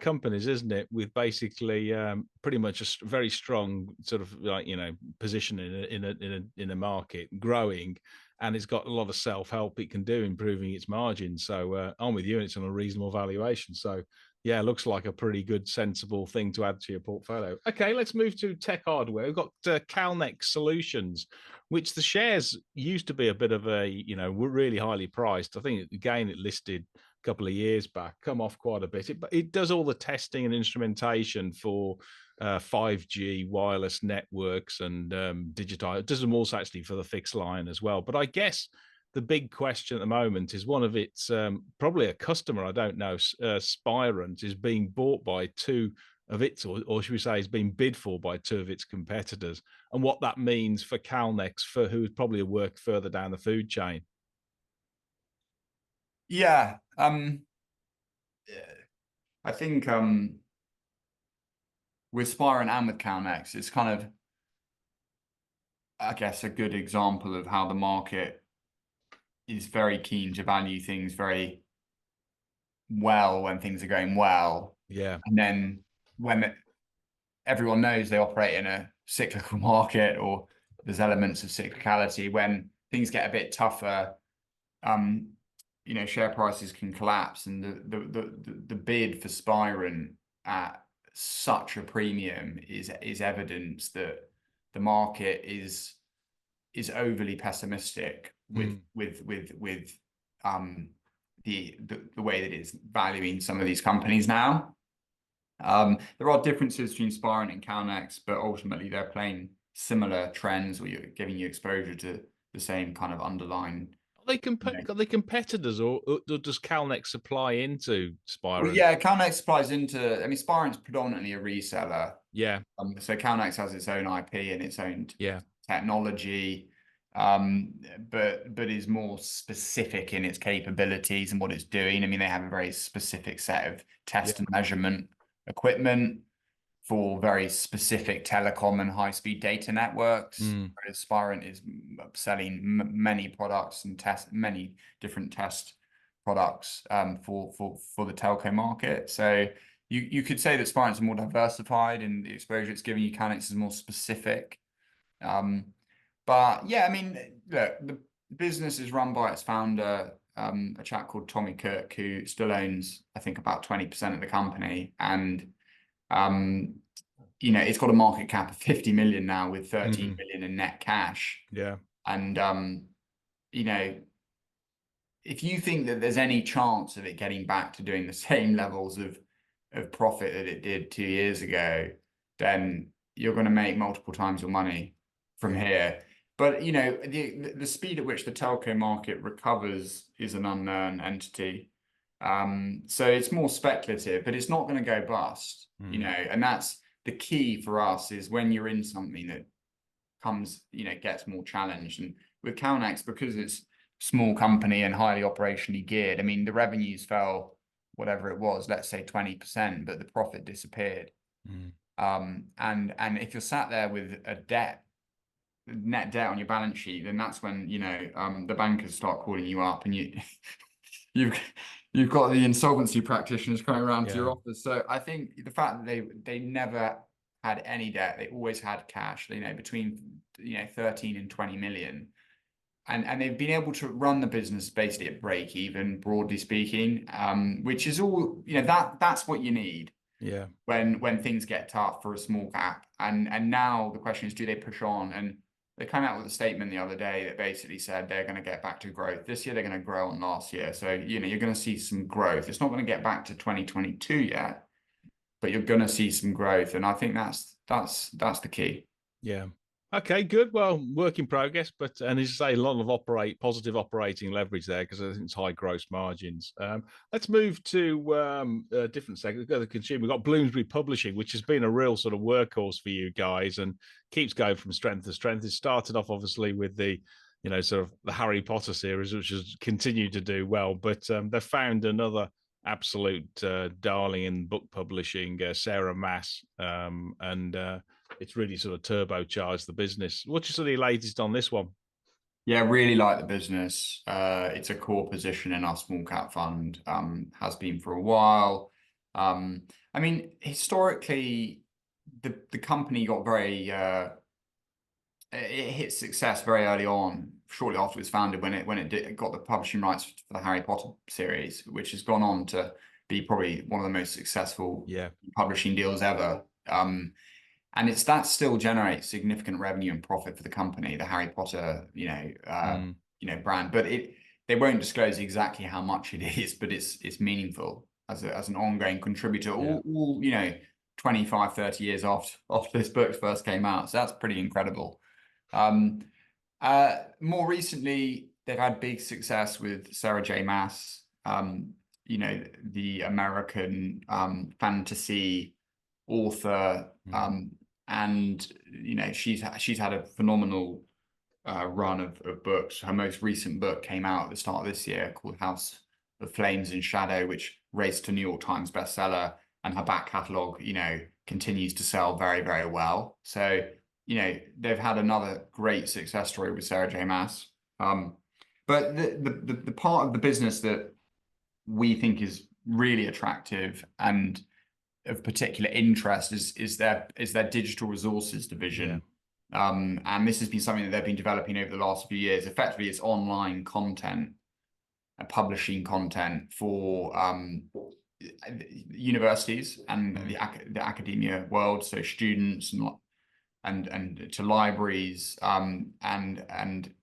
companies, isn't it, with basically pretty much a very strong sort of, like, you know, position in a market, growing, and it's got a lot of self-help it can do, improving its margins. So I'm with you, and it's on a reasonable valuation. So yeah, it looks like a pretty good, sensible thing to add to your portfolio. Okay, let's move to tech hardware. We've got Calnex Solutions, which the shares used to be a bit of a, you know, were really highly priced. I think again it listed couple of years back, come off quite a bit. It does all the testing and instrumentation for 5G wireless networks and digital. It does them also actually for the fixed line as well. But I guess the big question at the moment is one of its probably a customer, I don't know, Spirent, is being bought by two of its, or should we say, is being bid for by two of its competitors, and what that means for Calnex, for who would probably work further down the food chain. Yeah, I think with Spirent and with Calnex, it's kind of I guess, a good example of how the market is very keen to value things very well when things are going well. Yeah. And then when everyone knows they operate in a cyclical market, or there's elements of cyclicality, when things get a bit tougher, share prices can collapse, and the bid for Spirent at such a premium is evidence that the market is overly pessimistic with the way that it's valuing some of these companies now. There are differences between Spirent and Calnex, but ultimately they're playing similar trends, where you're giving you exposure to the same kind of underlying. Are they competitors, or does Calnex supply into Well, Spirent? yeah, Calnex supplies into. I mean, Spirent's predominantly a reseller. Yeah. So Calnex has its own IP and its own Yeah. technology, but is more specific in its capabilities and what it's doing. I mean, they have a very specific set of test and measurement equipment for very specific telecom and high-speed data networks. Whereas Spirent is selling many products and many different test products for the telco market. So you could say that Spirent's more diversified, and the exposure it's giving you. Calnex is more specific. But yeah, I mean, look, the business is run by its founder, a chap called Tommy Cook, who still owns, I think, about 20% of the company. And it's got a market cap of 50 million now, with 13 million in net cash. Yeah. And if you think that there's any chance of it getting back to doing the same levels of profit that it did 2 years ago, then you're going to make multiple times your money from here. But the speed at which the telco market recovers is an unknown entity. So it's more speculative, but it's not going to go bust. And that's the key for us, is when you're in something that gets more challenged. And with Calnex, because it's small company and highly operationally geared, I mean, the revenues fell, whatever it was, let's say 20%, but the profit disappeared. And if you're sat there with a net debt on your balance sheet, then that's when the bankers start calling you up, and you've got the insolvency practitioners coming around to your office. So I think the fact that they never had any debt, they always had cash, between 13 and 20 million. And they've been able to run the business basically at break even, broadly speaking, which is all, that's what you need. Yeah. When things get tough for a small cap. And now the question is, do they push on? And they came out with a statement the other day that basically said they're going to get back to growth. This year they're going to grow on last year. So, you're going to see some growth. It's not going to get back to 2022 yet, but you're going to see some growth. And I think that's the key. Yeah. Okay, good. Well, work in progress, and as you say, a lot of positive operating leverage there, because I think it's high gross margins. Let's move to a different segment. The consumer. We've got Bloomsbury Publishing, which has been a real sort of workhorse for you guys, and keeps going from strength to strength. It started off obviously with the sort of the Harry Potter series, which has continued to do well, but they've found another absolute darling in book publishing, Sarah Maas, and it's really sort of turbocharged the business. What's your latest on this one? Yeah, really like the business. It's a core position in our small cap fund, has been for a while. I mean, historically, the company got very it hit success very early on, shortly after it was founded, when it got the publishing rights for the Harry Potter series, which has gone on to be probably one of the most successful publishing deals ever. And that still generates significant revenue and profit for the company, the Harry Potter, brand. But they won't disclose exactly how much it is, but it's meaningful as an ongoing contributor. All 25, 30 years after this book first came out. So that's pretty incredible. More recently, they've had big success with Sarah J. Maas, the American fantasy author. And she's had a phenomenal run of books. Her most recent book came out at the start of this year, called House of Flames and Shadow, which raced to New York Times bestseller, and her back catalogue continues to sell very, very well. So you know, they've had another great success story with Sarah J. Maas. But the part of the business that we think is really attractive and of particular interest is their digital resources division. And this has been something that they've been developing over the last few years. Effectively, it's online content, publishing content for universities and the academia world, so students and to libraries, and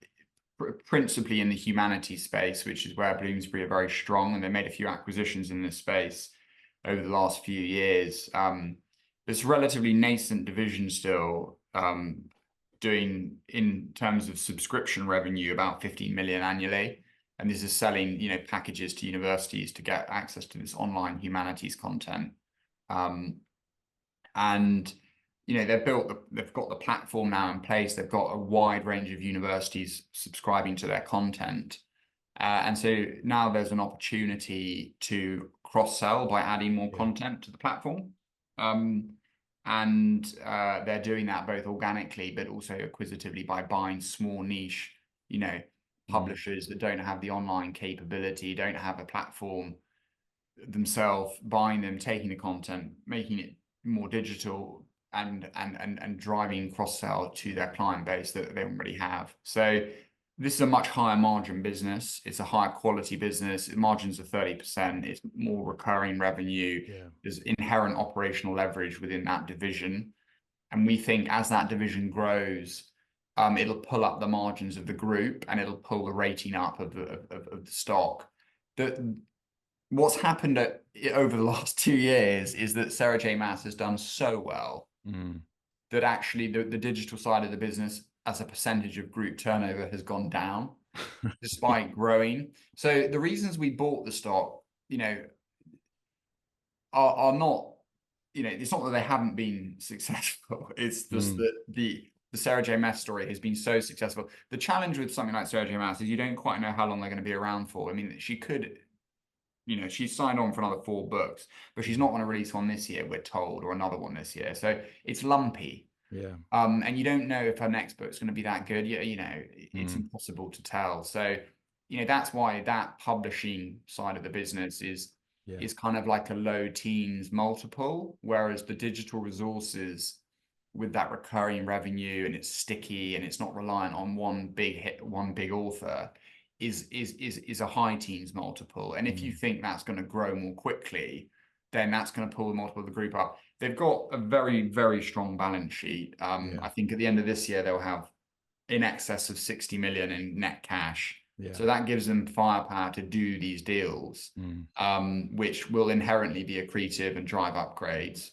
principally in the humanities space, which is where Bloomsbury are very strong, and they made a few acquisitions in this space over the last few years. It's a relatively nascent division still, doing, in terms of subscription revenue, about 15 million annually. And this is selling, you know, packages to universities to get access to this online humanities content. And you know, they've got the platform now in place. They've got a wide range of universities subscribing to their content. And so now there's an opportunity to cross-sell by adding more content to the platform. And they're doing that both organically, but also acquisitively by buying small niche, you know, publishers that don't have the online capability, don't have a platform themselves, buying them, taking the content, making it more digital, and driving cross-sell to their client base that they already have. So this is a much higher margin business. It's a higher quality business. Margins are 30%. It's more recurring revenue. There's inherent operational leverage within that division. And we think as that division grows, it'll pull up the margins of the group, and it'll pull the rating up of the stock. What's happened over the last 2 years is that Sarah J. Maas has done so well that actually the digital side of the business as a percentage of group turnover has gone down despite growing. So the reasons we bought the stock, you know, are not, you know, it's not that they haven't been successful. It's just that the Sarah J. Maas story has been so successful. The challenge with something like Sarah J. Maas is you don't quite know how long they're going to be around for. I mean, she could, you know, she's signed on for another 4 books, but she's not going to release one this year, we're told, or another one this year. So it's lumpy. And you don't know if her next book's going to be that good. You know, it's impossible to tell. So, you know, that's why that publishing side of the business is kind of like a low teens multiple, whereas the digital resources with that recurring revenue, and it's sticky and it's not reliant on one big hit, one big author, is a high teens multiple. And if you think that's going to grow more quickly, then that's going to pull the multiple of the group up. They've got a very, very strong balance sheet. I think at the end of this year, they'll have in excess of 60 million in net cash. So that gives them firepower to do these deals, which will inherently be accretive and drive upgrades.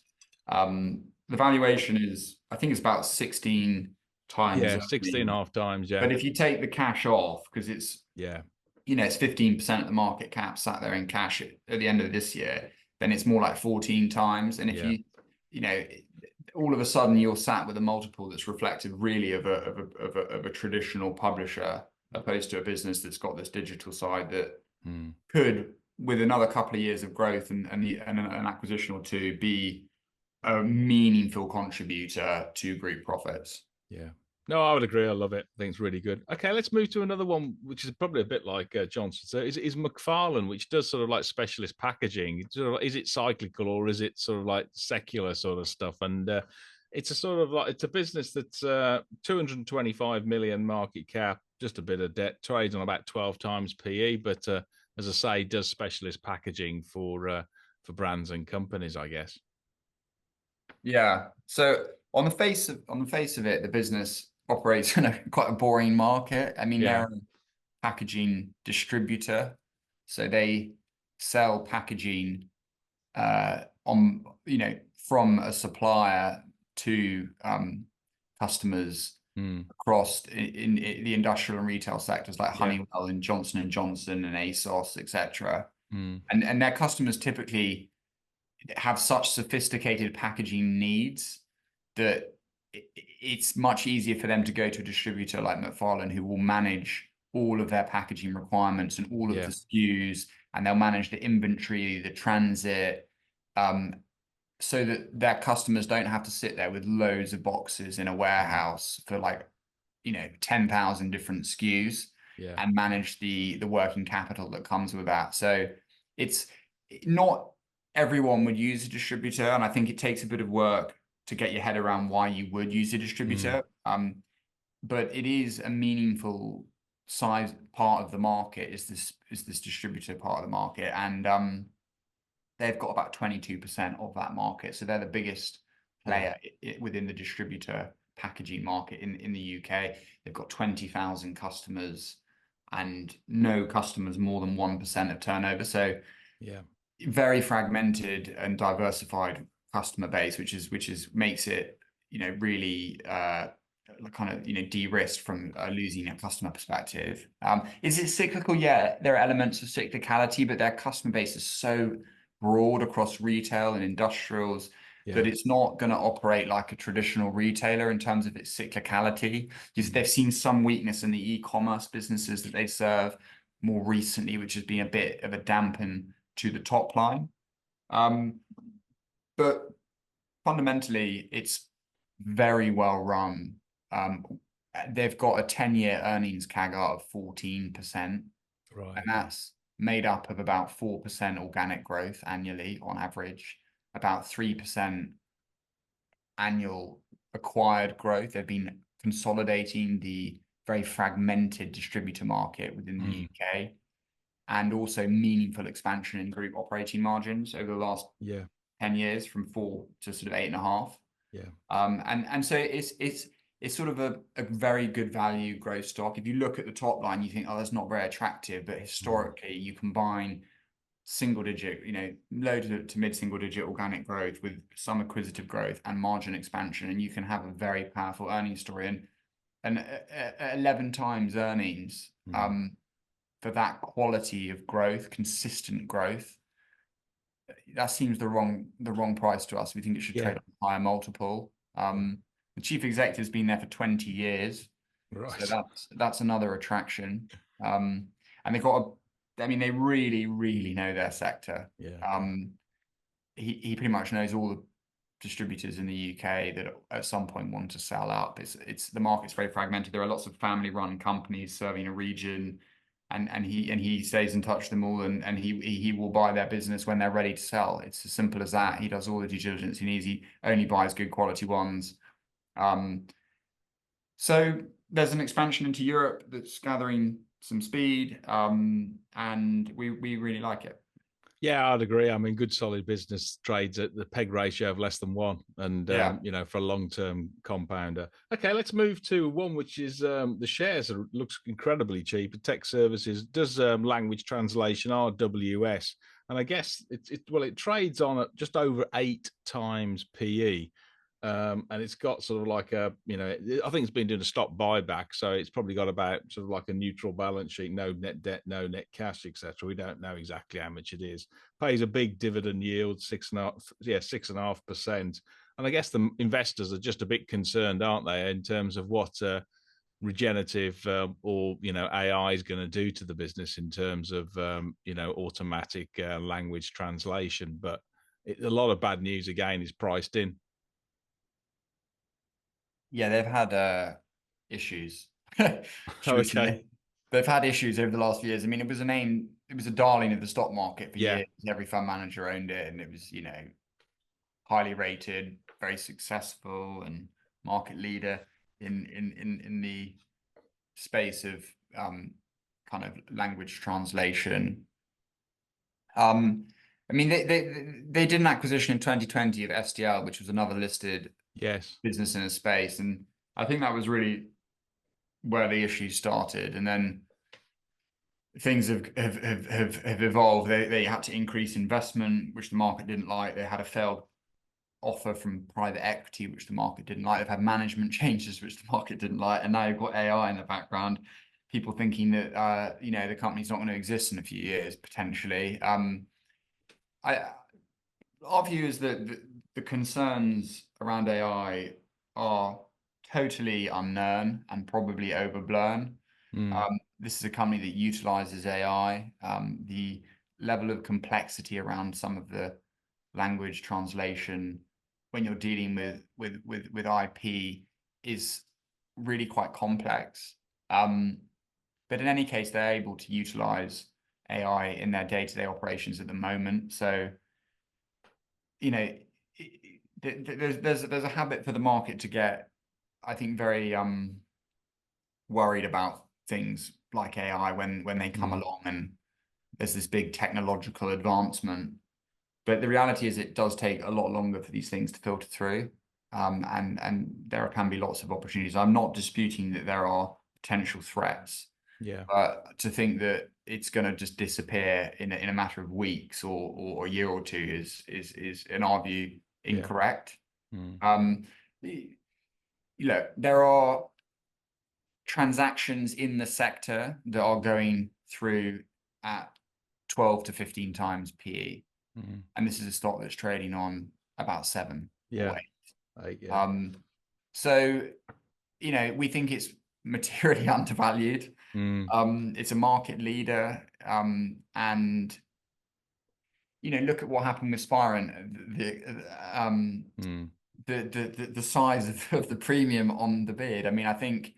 The valuation is, I think it's about 16 times. 16.5 times. But if you take the cash off, because it's, you know, it's 15% of the market cap sat there in cash at the end of this year, then it's more like 14 times. And if you know, all of a sudden you're sat with a multiple that's reflective really of a traditional publisher, opposed to a business that's got this digital side that could, with another couple of years of growth and an acquisition or two, be a meaningful contributor to group profits. No, I would agree. I love it. I think it's really good. Okay, let's move to another one, which is probably a bit like Johnson. So is Macfarlane, which does sort of like specialist packaging. Is it cyclical, or is it sort of like secular sort of stuff? And it's a sort of like, it's a business that's 225 million market cap, just a bit of debt, trades on about 12 times PE. But as I say, does specialist packaging for brands and companies, I guess. So on the face of it, the business operates in quite a boring market. I mean, they're a packaging distributor, so they sell packaging on, you know, from a supplier to customers across in the industrial and retail sectors like Honeywell and Johnson & Johnson and ASOS, etc. And their customers typically have such sophisticated packaging needs that it's much easier for them to go to a distributor like Macfarlane, who will manage all of their packaging requirements and all of the SKUs, and they'll manage the inventory, the transit, so that their customers don't have to sit there with loads of boxes in a warehouse for like, 10,000 different SKUs Yeah. and manage the working capital that comes with that. So it's not everyone would use a distributor, and I think it takes a bit of work to get your head around why you would use a distributor. But it is a meaningful size part of the market, is this distributor part of the market, and they've got about 22% of that market, so they're the biggest player within the distributor packaging market in the UK. They've got 20,000 customers, and no customers more than 1% of turnover. So Yeah. very fragmented and diversified customer base, which makes it, really kind of, de-risked from losing a customer perspective. Is it cyclical? Yeah, there are elements of cyclicality, but their customer base is so broad across retail and industrials that it's not going to operate like a traditional retailer in terms of its cyclicality. They've seen some weakness in the e-commerce businesses that they serve more recently, which has been a bit of a dampen to the top line. But fundamentally, it's very well run. They've got a 10-year earnings CAGR of 14%. Right. And that's made up of about 4% organic growth annually on average, about 3% annual acquired growth. They've been consolidating the very fragmented distributor market within the UK, and also meaningful expansion in group operating margins over the last 10 years, from 4 to sort of 8.5. And so it's sort of a very good value growth stock. If you look at the top line, you think, oh, that's not very attractive. But historically, you combine single digit, low to mid single digit organic growth with some acquisitive growth and margin expansion, and you can have a very powerful earnings story. And 11 times earnings for that quality of growth, consistent growth, that seems the wrong price to us. We think it should trade on a higher multiple. The chief executive's been there for 20 years. Right. So that's another attraction. And they've got they really, really know their sector. He pretty much knows all the distributors in the UK that at some point want to sell up. It's the market's very fragmented. There are lots of family-run companies serving a region, and he stays in touch with them all, and he will buy their business when they're ready to sell. It's as simple as that. He does all the due diligence he needs. He only buys good quality ones. So there's an expansion into Europe that's gathering some speed, and we really like it. Yeah, I'd agree. I mean, good solid business trades at the PEG ratio of less than 1, and for a long-term compounder. Okay, let's move to one which is the shares looks incredibly cheap. Tech Services does language translation, RWS, and I guess it trades on at just over 8 times PE. And it's got sort of like I think it's been doing a stock buyback, so it's probably got about sort of like a neutral balance sheet, no net debt, no net cash, etc. We don't know exactly how much it is. Pays a big dividend yield, 6.5%. And I guess the investors are just a bit concerned, aren't they, in terms of what regenerative or AI is going to do to the business in terms of automatic language translation. But a lot of bad news again is priced in. Yeah, they've had issues. Okay. They've had issues over the last few years. I mean, it was a darling of the stock market for years. Every fund manager owned it, and it was, highly rated, very successful, and market leader in the space of kind of language translation. I mean, they did an acquisition in 2020 of SDL, which was another listed business in a space, and I think that was really where the issues started. And then things have evolved. They had to increase investment, which the market didn't like. They had a failed offer from private equity, which the market didn't like. They've had management changes, which the market didn't like, and now you've got AI in the background. People thinking that the company's not going to exist in a few years potentially. Our view is that the concerns around AI are totally unknown and probably overblown. This is a company that utilizes AI. The level of complexity around some of the language translation, when you're dealing with IP, is really quite complex. But in any case, they're able to utilize AI in their day-to-day operations at the moment. So, you know, there's a habit for the market to get, I think, very worried about things like AI when they come along and there's this big technological advancement. But the reality is it does take a lot longer for these things to filter through. And there can be lots of opportunities. I'm not disputing that there are potential threats. Yeah. But to think that it's going to just disappear in a matter of weeks or a year or two is in our view incorrect. Look, there are transactions in the sector that are going through at 12 to 15 times PE, and this is a stock that's trading on about 7 or 8. So, you know, we think it's materially undervalued. It's a market leader, and you know, look at what happened with Spirent. The size of the premium on the bid. I mean, I think,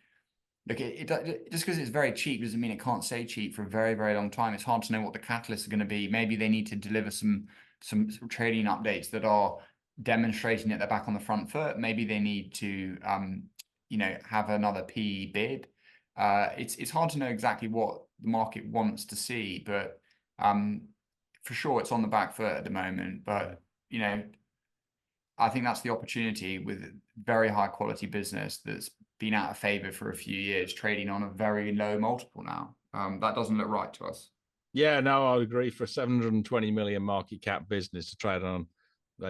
look, just because it's very cheap doesn't mean it can't stay cheap for a very, very long time. It's hard to know what the catalysts are going to be. Maybe they need to deliver some trading updates that are demonstrating that they're back on the front foot. Maybe they need to, you know, have another PE bid. It's hard to know exactly what the market wants to see, but for sure it's on the back foot at the moment. But you know, I think that's the opportunity with very high quality business that's been out of favor for a few years, trading on a very low multiple now. That doesn't look right to us. Yeah, no, I agree. For a 720 million market cap business to trade on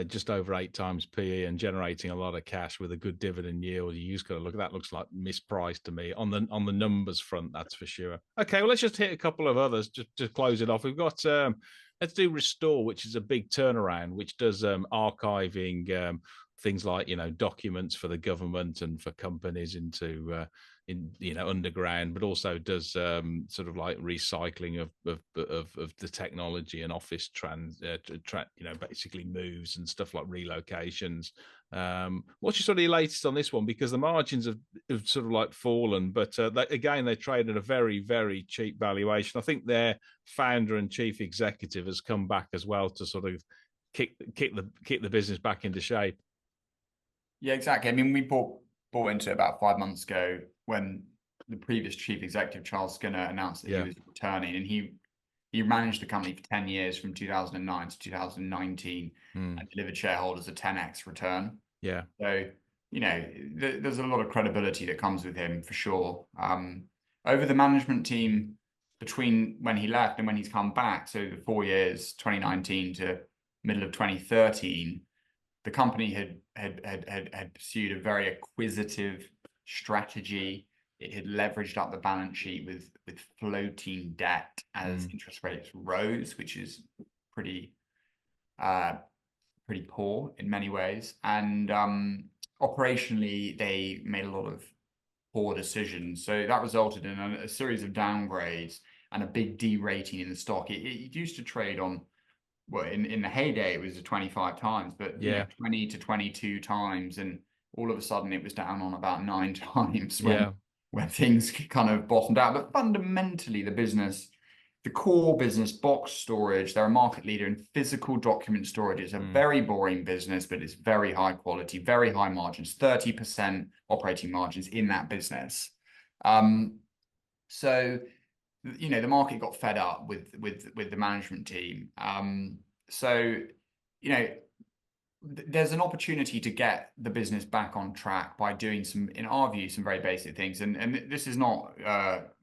just over 8 times PE and generating a lot of cash with a good dividend yield, you just got to look at that. Looks like mispriced to me on the numbers front, that's for sure. Okay, well, let's just hit a couple of others just to close it off. We've got let's do Restore, which is a big turnaround, which does archiving things like, you know, documents for the government and for companies into you know, underground, but also does sort of like recycling of the technology and office you know, basically moves and stuff like relocations. What's your sort of latest on this one? Because the margins have sort of like fallen, but they trade at a very, very cheap valuation. I think their founder and chief executive has come back as well to sort of kick the business back into shape. Yeah, exactly. I mean, we bought into it about 5 months ago when the previous chief executive, Charles Skinner, announced that he was returning, and he managed the company for 10 years from 2009 to 2019 and delivered shareholders a 10x return. Yeah. So, you know, there's a lot of credibility that comes with him for sure. Over the management team between when he left and when he's come back, so the 4 years, 2019 to middle of 2013, the company had pursued a very acquisitive strategy. It had leveraged up the balance sheet with floating debt as interest rates rose, which is pretty poor in many ways. And operationally, they made a lot of poor decisions. So that resulted in a series of downgrades and a big derating in the stock. It used to trade on, well, in the heyday, it was a 25 times, but you know, 20 to 22 times. And all of a sudden it was down on about 9 times when things kind of bottomed out. But fundamentally, the core business, box storage, they're a market leader in physical document storage. It's a very boring business, but it's very high quality, very high margins, 30% operating margins in that business. So, you know, the market got fed up with the management team. So, you know, there's an opportunity to get the business back on track by doing some, in our view, some very basic things. And this is not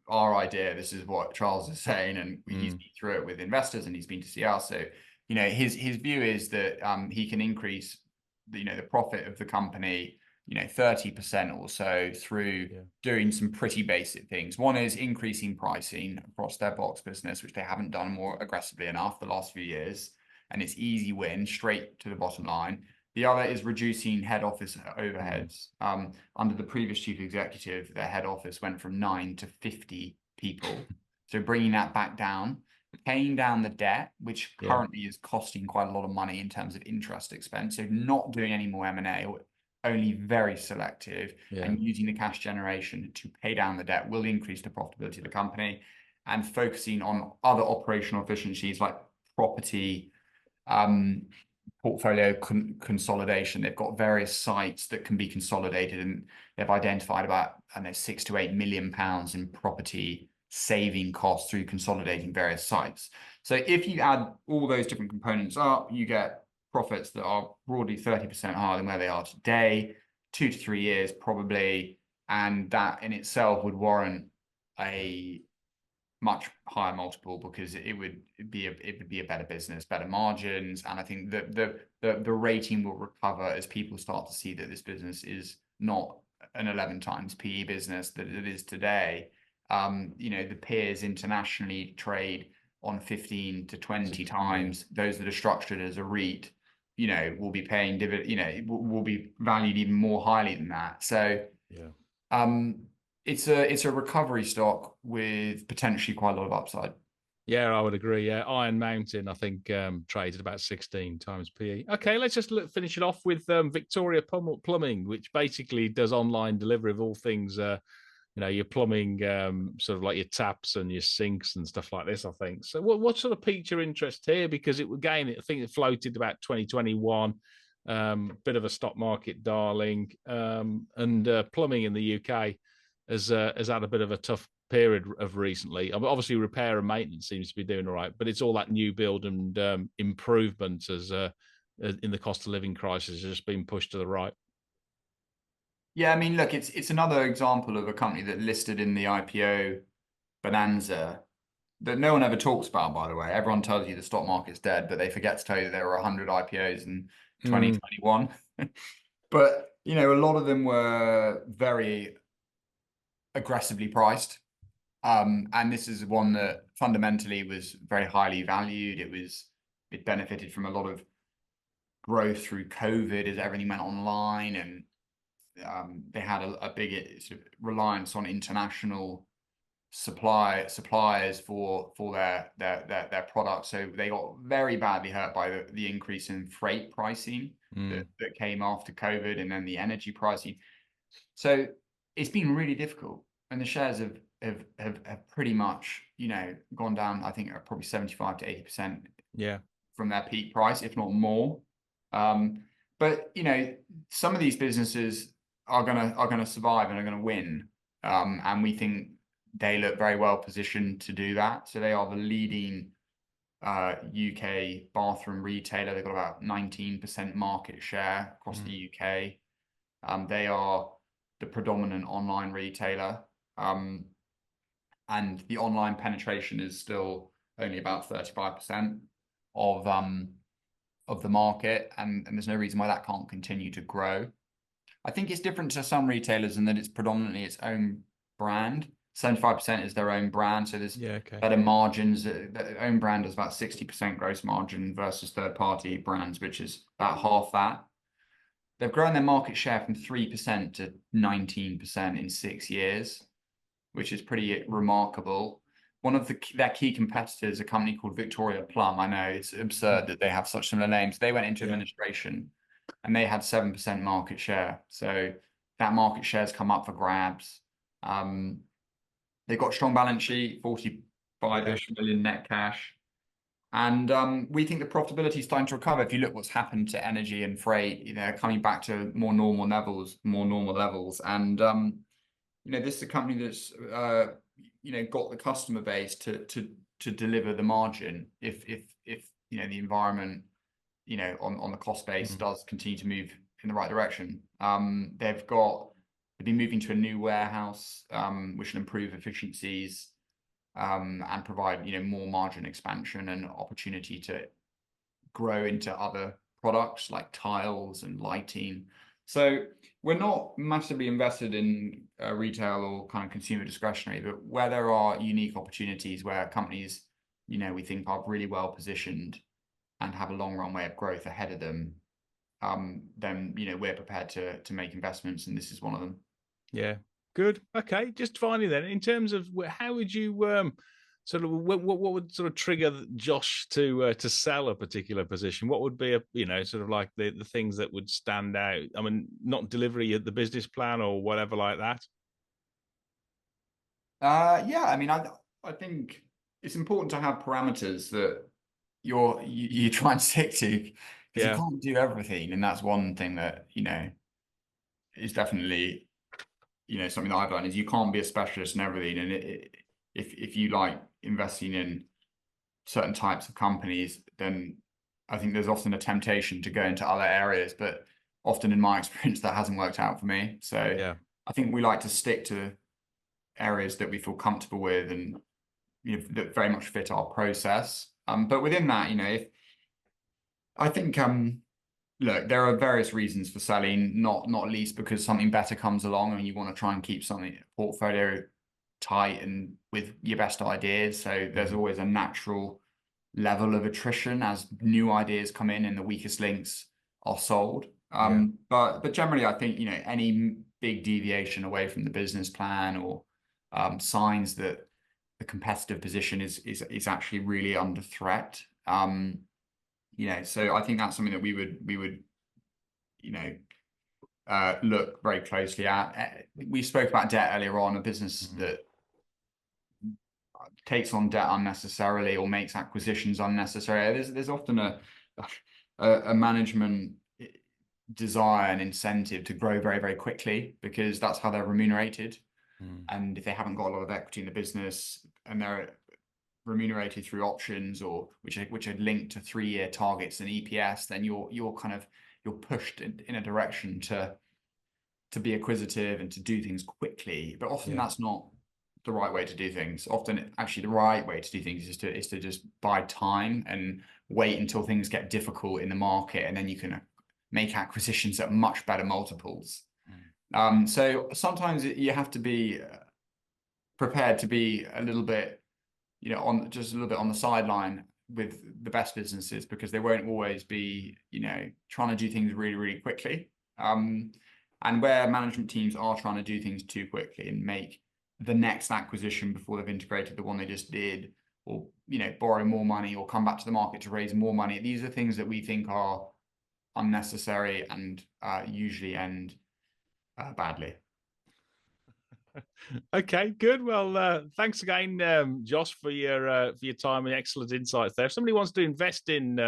our idea. This is what Charles is saying, and he's been through it with investors and he's been to see us. So, you know, his view is that he can increase the profit of the company, 30% or so through doing some pretty basic things. One is increasing pricing across their box business, which they haven't done more aggressively enough the last few years. And it's easy win, straight to the bottom line. The other is reducing head office overheads. Under the previous chief executive, their head office went from 9 to 50 people. So bringing that back down. paying down the debt, which currently is costing quite a lot of money in terms of interest expense. So not doing any more M&A, or only very selective, and using the cash generation to pay down the debt will increase the profitability of the company, and focusing on other operational efficiencies like property, portfolio consolidation. They've got various sites that can be consolidated, and they've identified about, I don't know, £6 to £8 million in property saving costs through consolidating various sites. So if you add all those different components up, you get profits that are broadly 30% higher than where they are today, 2 to 3 years probably, and that in itself would warrant a much higher multiple, because it would be a better business, better margins, and I think that the rating will recover as people start to see that this business is not an 11 times PE business that it is today. You know, the peers internationally trade on 15 to 20 times. Those that are structured as a REIT, you know, will be paying dividend, you know, will be valued even more highly than that. So it's a recovery stock with potentially quite a lot of upside. Yeah, I would agree. Yeah, Iron Mountain, I think, trades at about 16 times PE. Okay, let's just finish it off with Victoria Plumbing, which basically does online delivery of all things, you know, your plumbing, sort of like your taps and your sinks and stuff like this, I think. So what sort of piqued your interest here? Because it, again, I think it floated about 2021, bit of a stock market darling, and plumbing in the UK has had a bit of a tough period of recently. Obviously, repair and maintenance seems to be doing all right, but it's all that new build and improvement as in the cost of living crisis has just been pushed to the right. Yeah, I mean, look, it's another example of a company that listed in the IPO bonanza that no one ever talks about, by the way. Everyone tells you the stock market's dead, but they forget to tell you that there were 100 IPOs in 2021. But, you know, a lot of them were very aggressively priced. And this is one that fundamentally was very highly valued. It benefited from a lot of growth through COVID as everything went online, and they had a big sort of reliance on international suppliers for their products. So they got very badly hurt by the increase in freight pricing that came after COVID, and then the energy pricing. So it's been really difficult, and the shares have pretty much, you know, gone down. I think probably 75 to 80% from their peak price, if not more. But you know, some of these businesses are gonna survive and are gonna win, and we think they look very well positioned to do that. So they are the leading UK bathroom retailer. They've got about 19% market share across the UK. They are the predominant online retailer, and the online penetration is still only about 35% of the market, and there's no reason why that can't continue to grow. I think it's different to some retailers in that it's predominantly its own brand. 75% is their own brand, so there's better margins. The own brand is about 60% gross margin versus third-party brands, which is about half that. They've grown their market share from 3% to 19% in 6 years, which is pretty remarkable. One of their key competitors, a company called Victoria Plumb, I know it's absurd that they have such similar names. They went into administration and they had 7% market share. So that market share has come up for grabs. They've got a strong balance sheet, 45-ish million net cash. And we think the profitability is starting to recover. If you look what's happened to energy and freight, you know, coming back to more normal levels. And, you know, this is a company that's, you know, got the customer base to deliver the margin if you know, the environment, you know, on the cost base does continue to move in the right direction. They've been moving to a new warehouse, which will improve efficiencies, and provide, you know, more margin expansion and opportunity to grow into other products like tiles and lighting. So we're not massively invested in retail or kind of consumer discretionary, but where there are unique opportunities where companies, you know, we think are really well positioned and have a long runway of growth ahead of them, then, you know, we're prepared to make investments, and this is one of them. Yeah, good. Okay, just finally then, in terms of how would you sort of what would sort of trigger Josh to sell a particular position? What would be sort of like the things that would stand out? I mean, not delivery of the business plan or whatever like that. Yeah, I mean, I think it's important to have parameters that you try and stick to, because you Yeah, can't do everything, and that's one thing that is definitely something that I've learned is you can't be a specialist in everything, and if you like investing in certain types of companies, then I think there's often a temptation to go into other areas, but often in my experience that hasn't worked out for me. So yeah, I think we like to stick to areas that we feel comfortable with and that very much fit our process. But within that, if I think look, there are various reasons for selling, not least because something better comes along and you want to try and keep something portfolio tight and with your best ideas. So there's always a natural level of attrition as new ideas come in and the weakest links are sold. But generally, I think any big deviation away from the business plan or signs that the competitive position is actually really under threat. So I think that's something that we would look very closely at. We spoke about debt earlier on, a business that takes on debt unnecessarily or makes acquisitions unnecessary. There's often a management desire and incentive to grow very, very quickly because that's how they're remunerated. And if they haven't got a lot of equity in the business and they're remunerated through options or which are linked to 3-year targets and EPS, then you're pushed in a direction to be acquisitive and to do things quickly. But often that's not the right way to do things. Often, actually, the right way to do things is to just buy time and wait until things get difficult in the market, and then you can make acquisitions at much better multiples. So sometimes you have to be prepared to be a little bit, on just a little bit on the sideline with the best businesses because they won't always be, trying to do things really, really quickly. And where management teams are trying to do things too quickly and make the next acquisition before they've integrated the one they just did, or borrow more money or come back to the market to raise more money. These are things that we think are unnecessary and usually end badly. Okay, good. Well, thanks again, Josh, for your time and excellent insights there. If somebody wants to invest in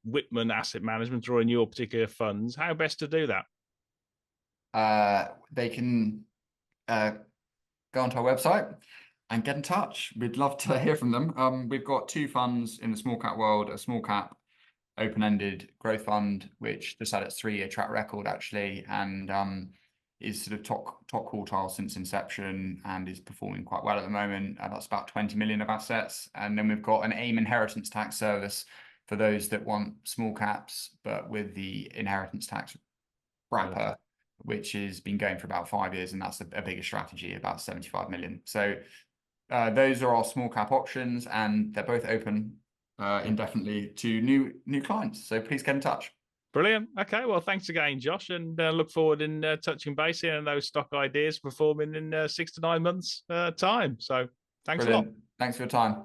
Whitman Asset Management or in your particular funds, how best to do that? They can go onto our website and get in touch. We'd love to hear from them. We've got 2 funds in the small cap world, a small cap open-ended growth fund, which just had its 3-year track record actually, and is sort of top quartile since inception and is performing quite well at the moment. That's about 20 million of assets. And then we've got an AIM inheritance tax service for those that want small caps, but with the inheritance tax wrapper, which has been going for about 5 years, and that's a bigger strategy, about 75 million. So those are our small cap options, and they're both open indefinitely to new clients. So please get in touch. Brilliant. Okay, well, thanks again, Josh, and look forward in touching base here and those stock ideas performing in 6 to 9 months time. So thanks a lot. Thanks for your time.